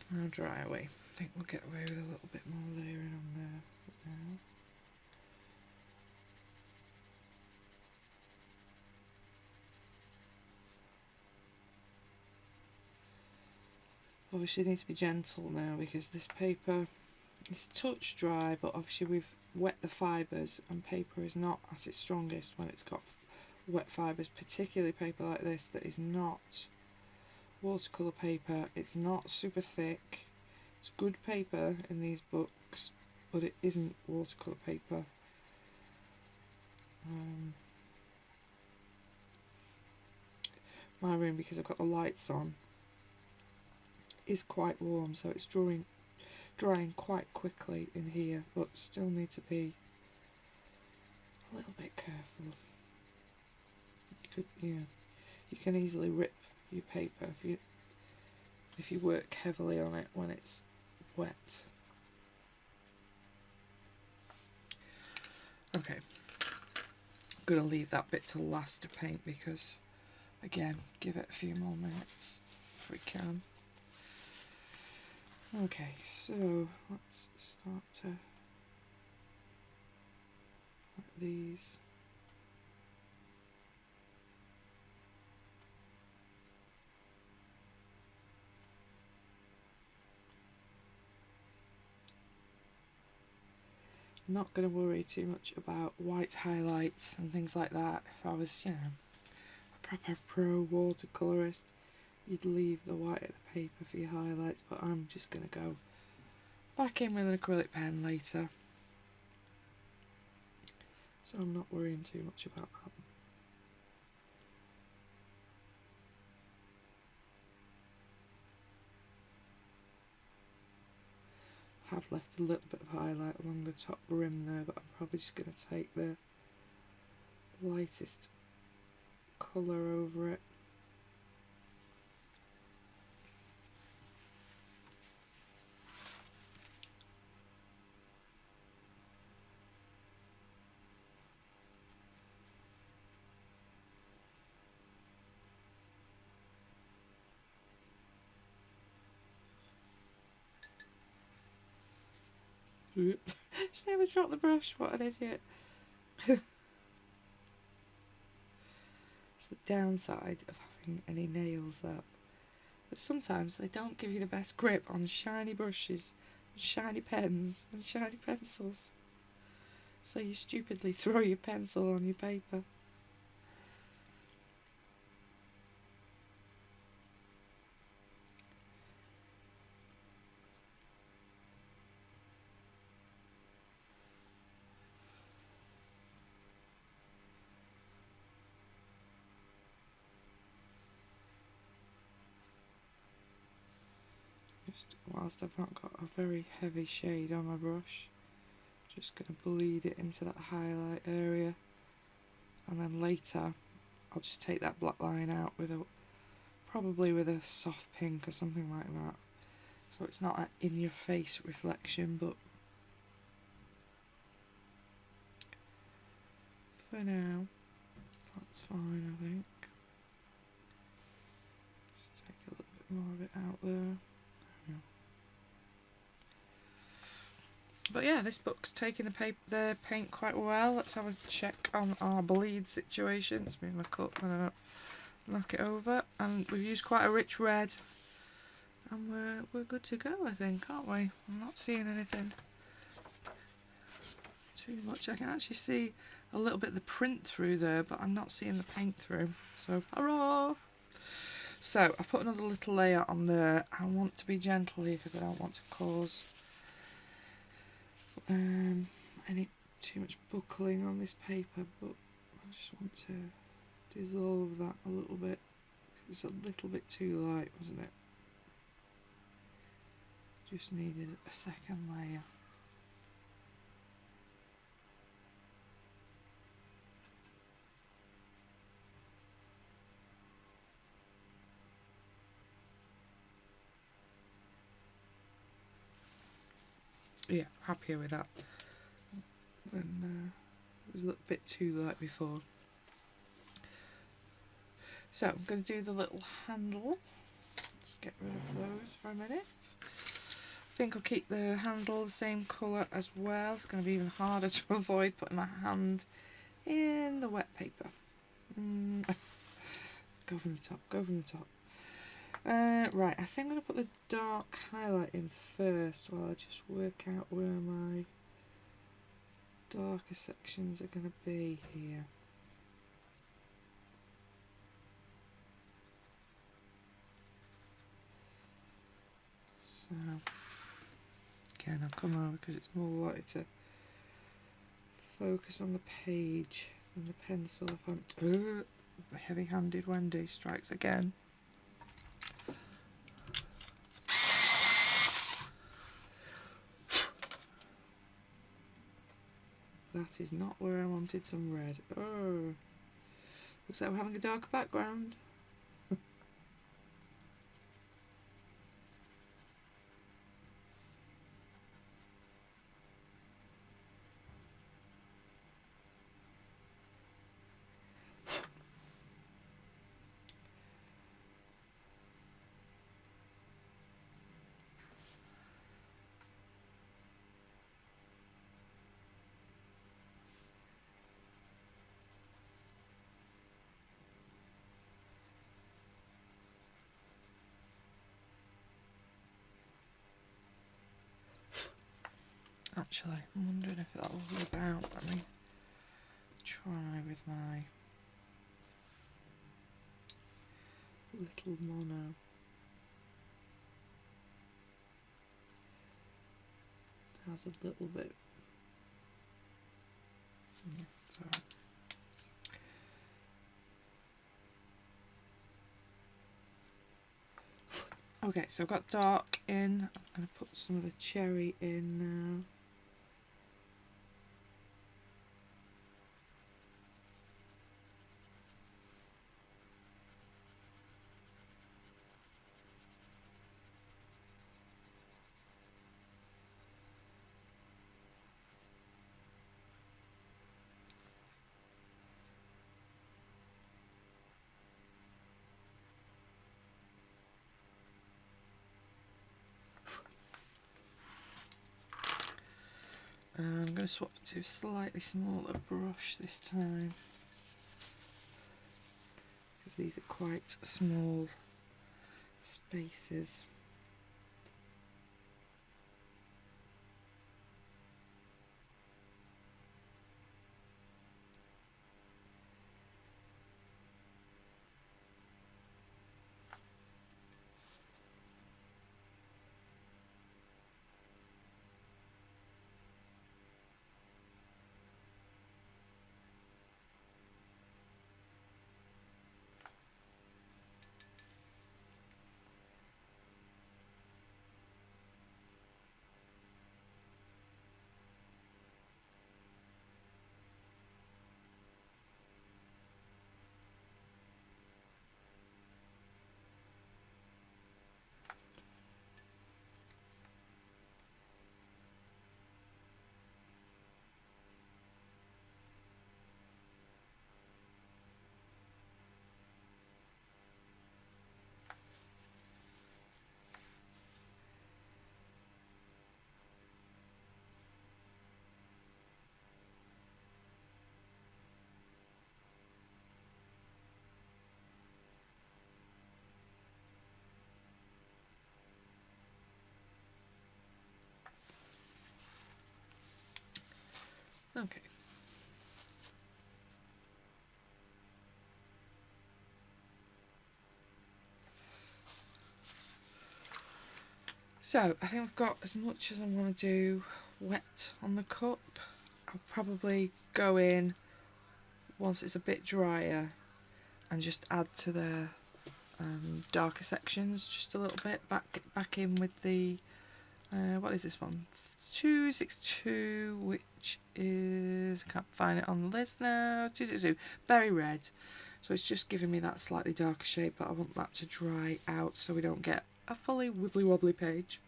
Now dry away. I think we'll get away with a little bit more layering on there now. Obviously need to be gentle now because this paper is touch dry, but obviously we've wet the fibres and paper is not at its strongest when it's got wet fibres, particularly paper like this that is not watercolour paper. It's not super thick. It's good paper in these books, but it isn't watercolour paper. My room, because I've got the lights on, is quite warm, so it's drying quite quickly in here, but still need to be a little bit careful. You can easily rip your paper if you work heavily on it when it's wet. Okay, I'm going to leave that bit to last to paint because, again, give it a few more minutes if we can. Okay, so let's start to wet these. I'm not going to worry too much about white highlights and things like that. If I was, a proper pro watercolourist, you'd leave the white of the paper for your highlights, but I'm just going to go back in with an acrylic pen later. So I'm not worrying too much about that. I have left a little bit of highlight along the top rim there, but I'm probably just going to take the lightest colour over it. Just nearly dropped the brush, what an idiot. It's the downside of having any nails, that. But sometimes they don't give you the best grip on shiny brushes, shiny pens and shiny pencils. So you stupidly throw your pencil on your paper. Just whilst I've not got a very heavy shade on my brush, just going to bleed it into that highlight area, and then later I'll just take that black line out with probably with a soft pink or something like that, so it's not an in your face reflection, but for now that's fine, I think. Just take a little bit more of it out there. But yeah, this book's taking the paint quite well. Let's have a check on our bleed situation. It's moving my cup and I don't knock it over. And we've used quite a rich red, and we're good to go, I think, aren't we? I'm not seeing anything too much. I can actually see a little bit of the print through there, but I'm not seeing the paint through. So hurrah! So I've put another little layer on there. I want to be gentle here because I don't want to cause any too much buckling on this paper, but I just want to dissolve that a little bit. It's a little bit too light, wasn't it? Just needed a second layer. yeah, happier with that. And it was a little bit too light before. So I'm going to do the little handle. Let's get rid of those for a minute. I think I'll keep the handle the same colour as well. It's going to be even harder to avoid putting my hand in the wet paper. Go from the top, go from the top. Right, I think I'm going to put the dark highlight in first while I just work out where my darker sections are going to be here. So, again, I'll come over because it's more likely to focus on the page than the pencil if I'm... the heavy-handed Wendy strikes again. That is not where I wanted some red. Oh, looks like we're having a darker background. Actually, I'm wondering if that'll rub out. Let me try with my little mono. It has a little bit. Yeah, it's alright. Okay, so I've got dark in. I'm going to put some of the cherry in now. And I'm going to swap to a slightly smaller brush this time, because these are quite small spaces. Okay. So I think I've got as much as I'm going to do wet on the cup. I'll probably go in once it's a bit drier and just add to the darker sections just a little bit, back in with the what is this one, 262, which is, I can't find it on the list now, 262 berry red. So it's just giving me that slightly darker shade, but I want that to dry out so we don't get a fully wibbly wobbly page.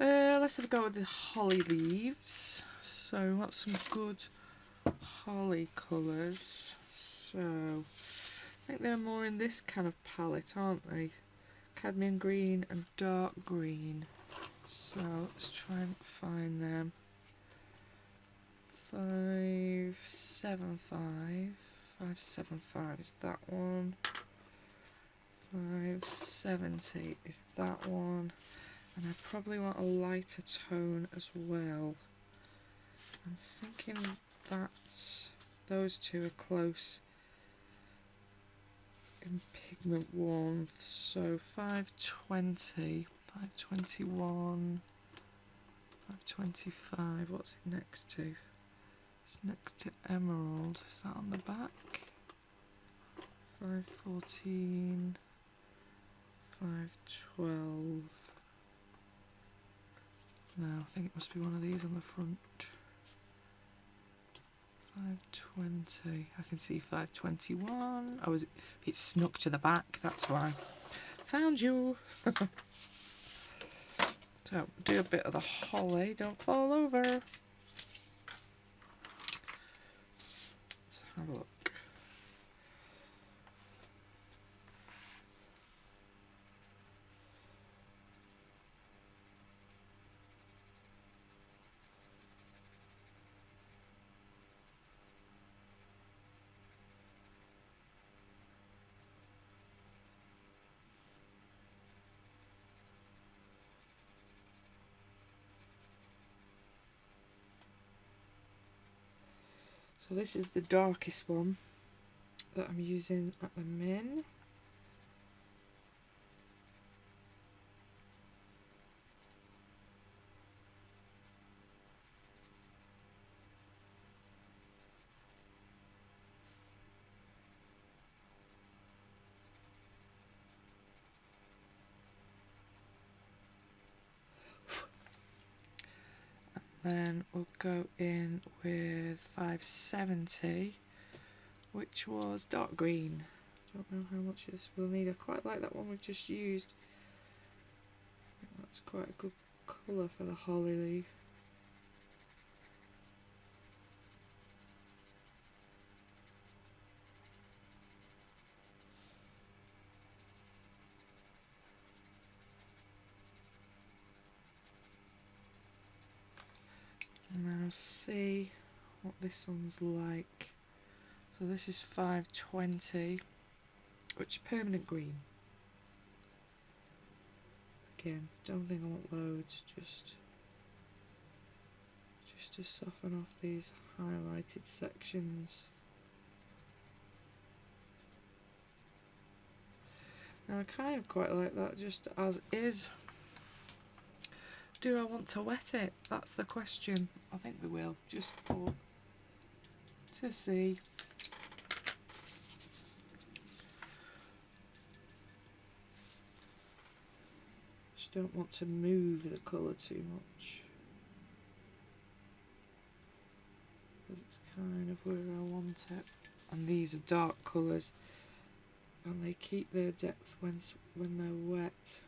Let's have a go with the holly leaves. So what's some good holly colours? So I think they're more in this kind of palette, aren't they? Cadmium green and dark green. So let's try and find them. 575. 575 is that one. 570 is that one. And I probably want a lighter tone as well. I'm thinking that those two are close in pigment warmth. So 520, 521, 525. What's it next to? It's next to emerald. Is that on the back? 514, 512. No, I think it must be one of these on the front. 520. I can see 521. Oh, it's snuck to the back, that's why. Found you! So, do a bit of the holly, don't fall over. Let's have a look. So this is the darkest one that I'm using at the min. Then we'll go in with 570, which was dark green. Don't know how much this will need. I quite like that one we've just used. I think that's quite a good colour for the holly leaf. And then I'll see what this one's like. So this is 520, which is permanent green. Again, don't think I want loads, just to soften off these highlighted sections. Now I kind of quite like that just as is. Do I want to wet it? That's the question. I think we will, just to see. Just don't want to move the colour too much, because it's kind of where I want it. And these are dark colours, and they keep their depth when they're wet.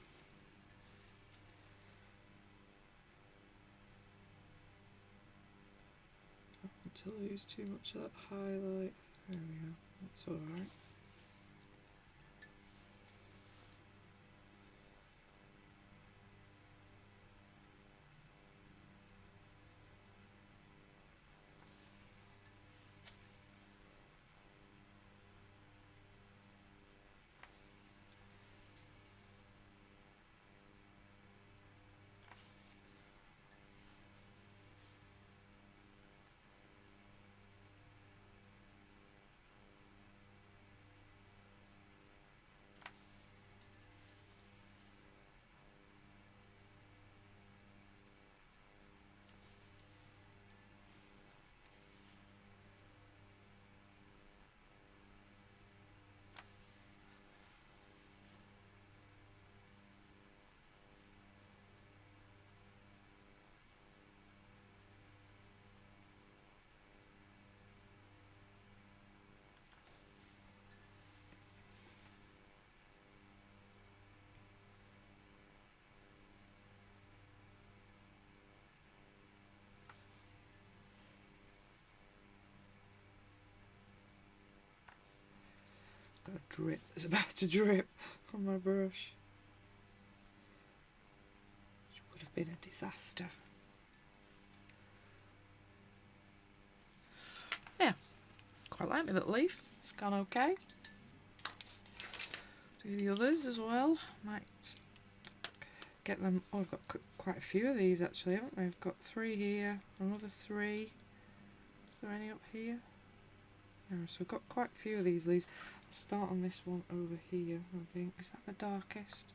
To lose too much of that highlight. There we go, that's alright. drip that's about to drip on my brush. Which would have been a disaster. Yeah, quite like my little leaf. It's gone okay. Do the others as well. Might get them. Oh, I've got quite a few of these actually, haven't we? I've got 3 here, another 3. Is there any up here? No, so I've got quite a few of these leaves. I'll start on this one over here, I think. Is that the darkest?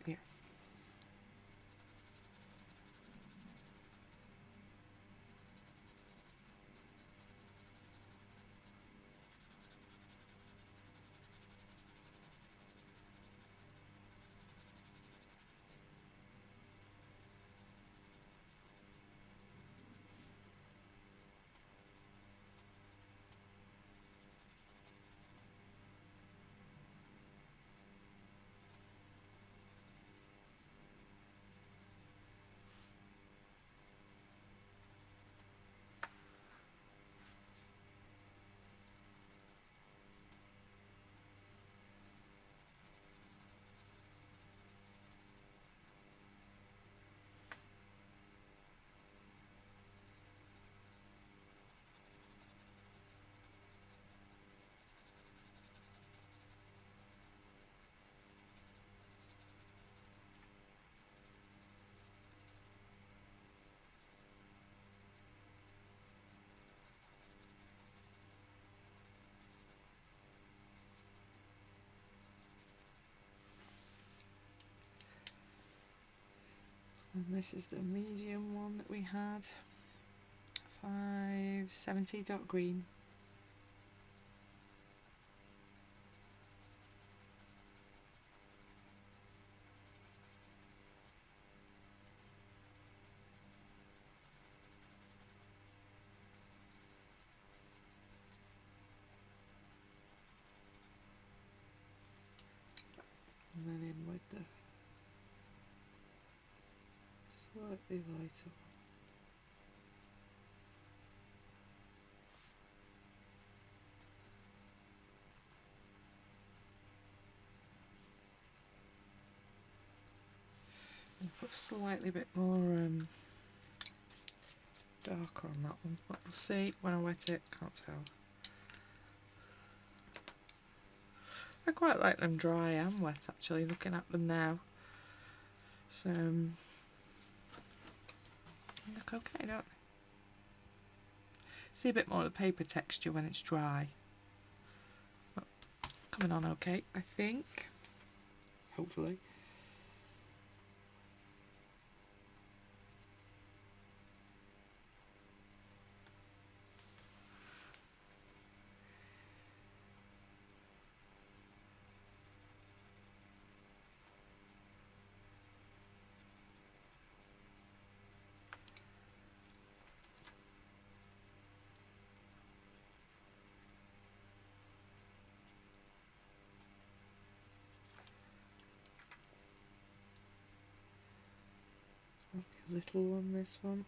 Yeah. And this is the medium one that we had. 570 dark green. And then in with the slightly lighter. And put slightly bit more darker on that one, but we'll see when I wet it, can't tell. I quite like them dry and wet actually, looking at them now. So, they look okay, don't they? See a bit more of the paper texture when it's dry. But coming on okay, I think. Hopefully. A little on this one.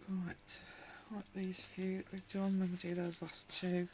Right, like these few that we've done, then we'll do those last two.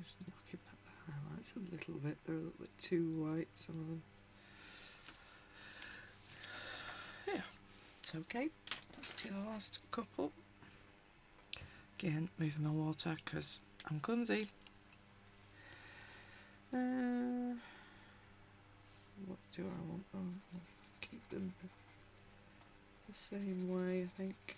Just knocking back the highlights a little bit, they're a little bit too white, some of them. Yeah, it's okay. Let's do the last couple. Again, moving my water because I'm clumsy. What do I want? Oh, I'll keep them the same way, I think.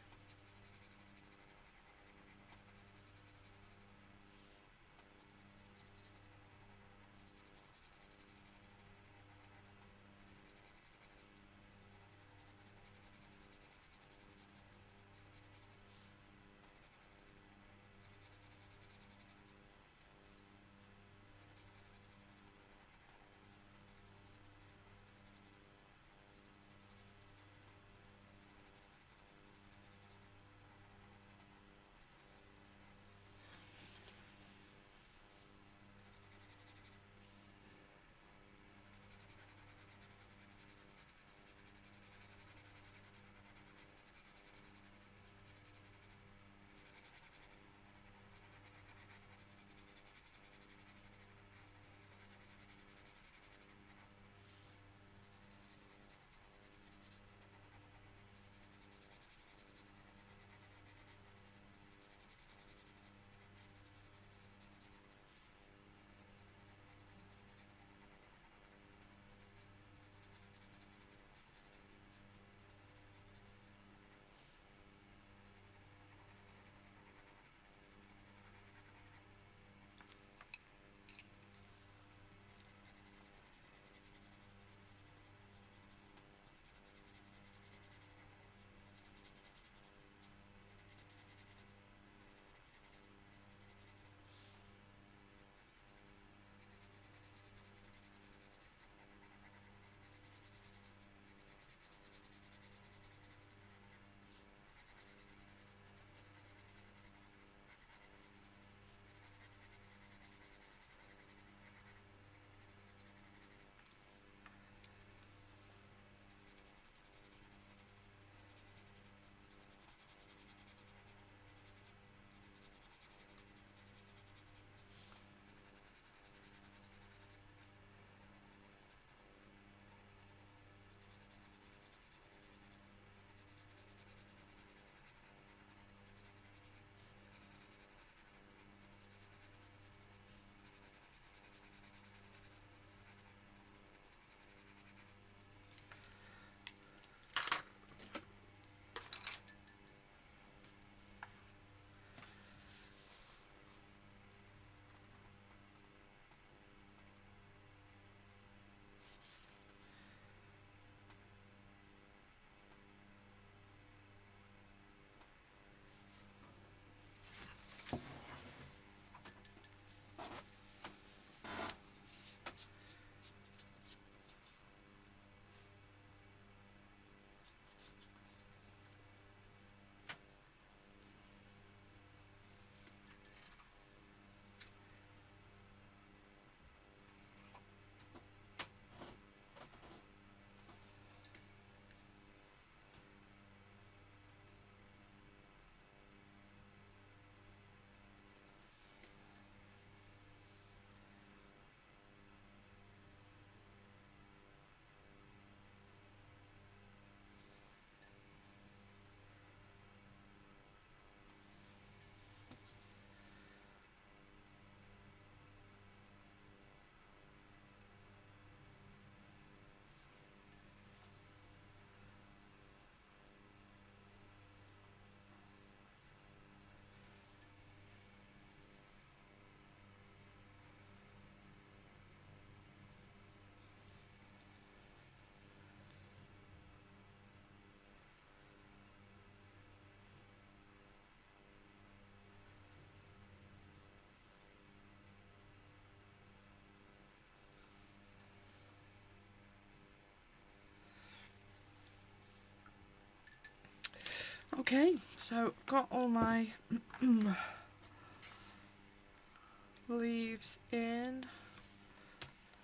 Okay, so I've got all my leaves in,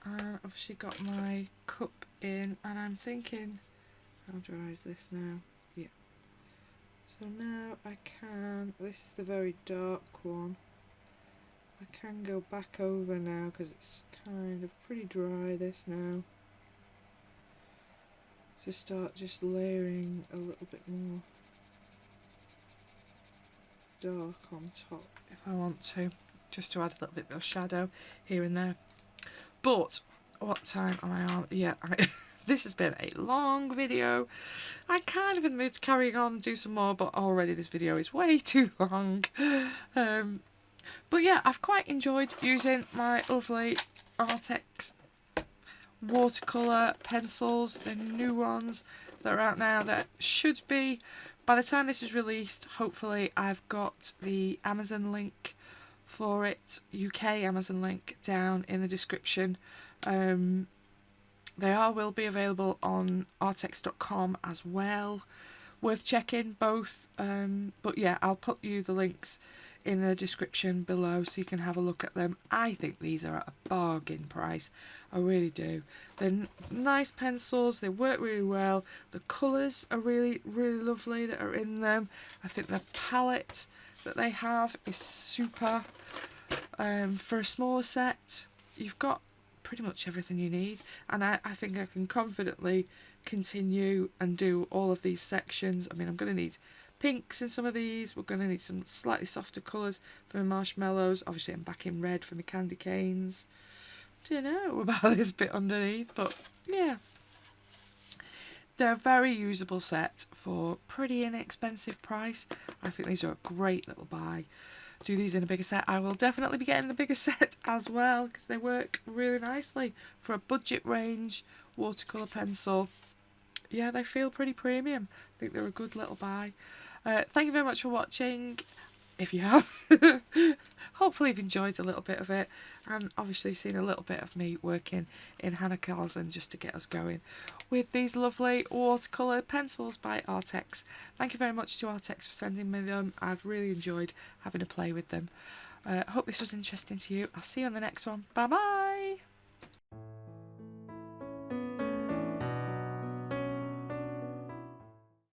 and obviously got my cup in, and I'm thinking, how dry is this now? Yeah. So now I can, this is the very dark one, I can go back over now because it's kind of pretty dry this now. To start just layering a little bit more dark on top if I want to, just to add a little bit of shadow here and there. But what time am I on? Yeah, this has been a long video. I kind of in the mood to carry on and do some more, but already this video is way too long. But yeah, I've quite enjoyed using my lovely Arrtx watercolour pencils, the new ones that are out now that should be, by the time this is released, hopefully I've got the Amazon link for it, UK Amazon link, down in the description. They will be available on arrtx.com as well. Worth checking both, but yeah, I'll put you the links in the description below so you can have a look at them. I think these are at a bargain price, I really do. They're nice pencils, they work really well, the colours are really lovely that are in them. I think the palette that they have is super. For a smaller set you've got pretty much everything you need, and I think I can confidently continue and do all of these sections. I mean, I'm going to need pinks in some of these, we're going to need some slightly softer colours for my marshmallows, obviously I'm back in red for my candy canes. Don't know about this bit underneath, but yeah, they're a very usable set for pretty inexpensive price. I think these are a great little buy. Do these in a bigger set, I will definitely be getting the bigger set as well, because they work really nicely for a budget range watercolour pencil. Yeah, they feel pretty premium. I think they're a good little buy. Thank you very much for watching, if you have. Hopefully you've enjoyed a little bit of it, and obviously seen a little bit of me working in Hanna Karlzon just to get us going with these lovely watercolour pencils by Arrtx. Thank you very much to Arrtx for sending me them. I've really enjoyed having a play with them. Hope this was interesting to you. I'll see you on the next one. Bye bye.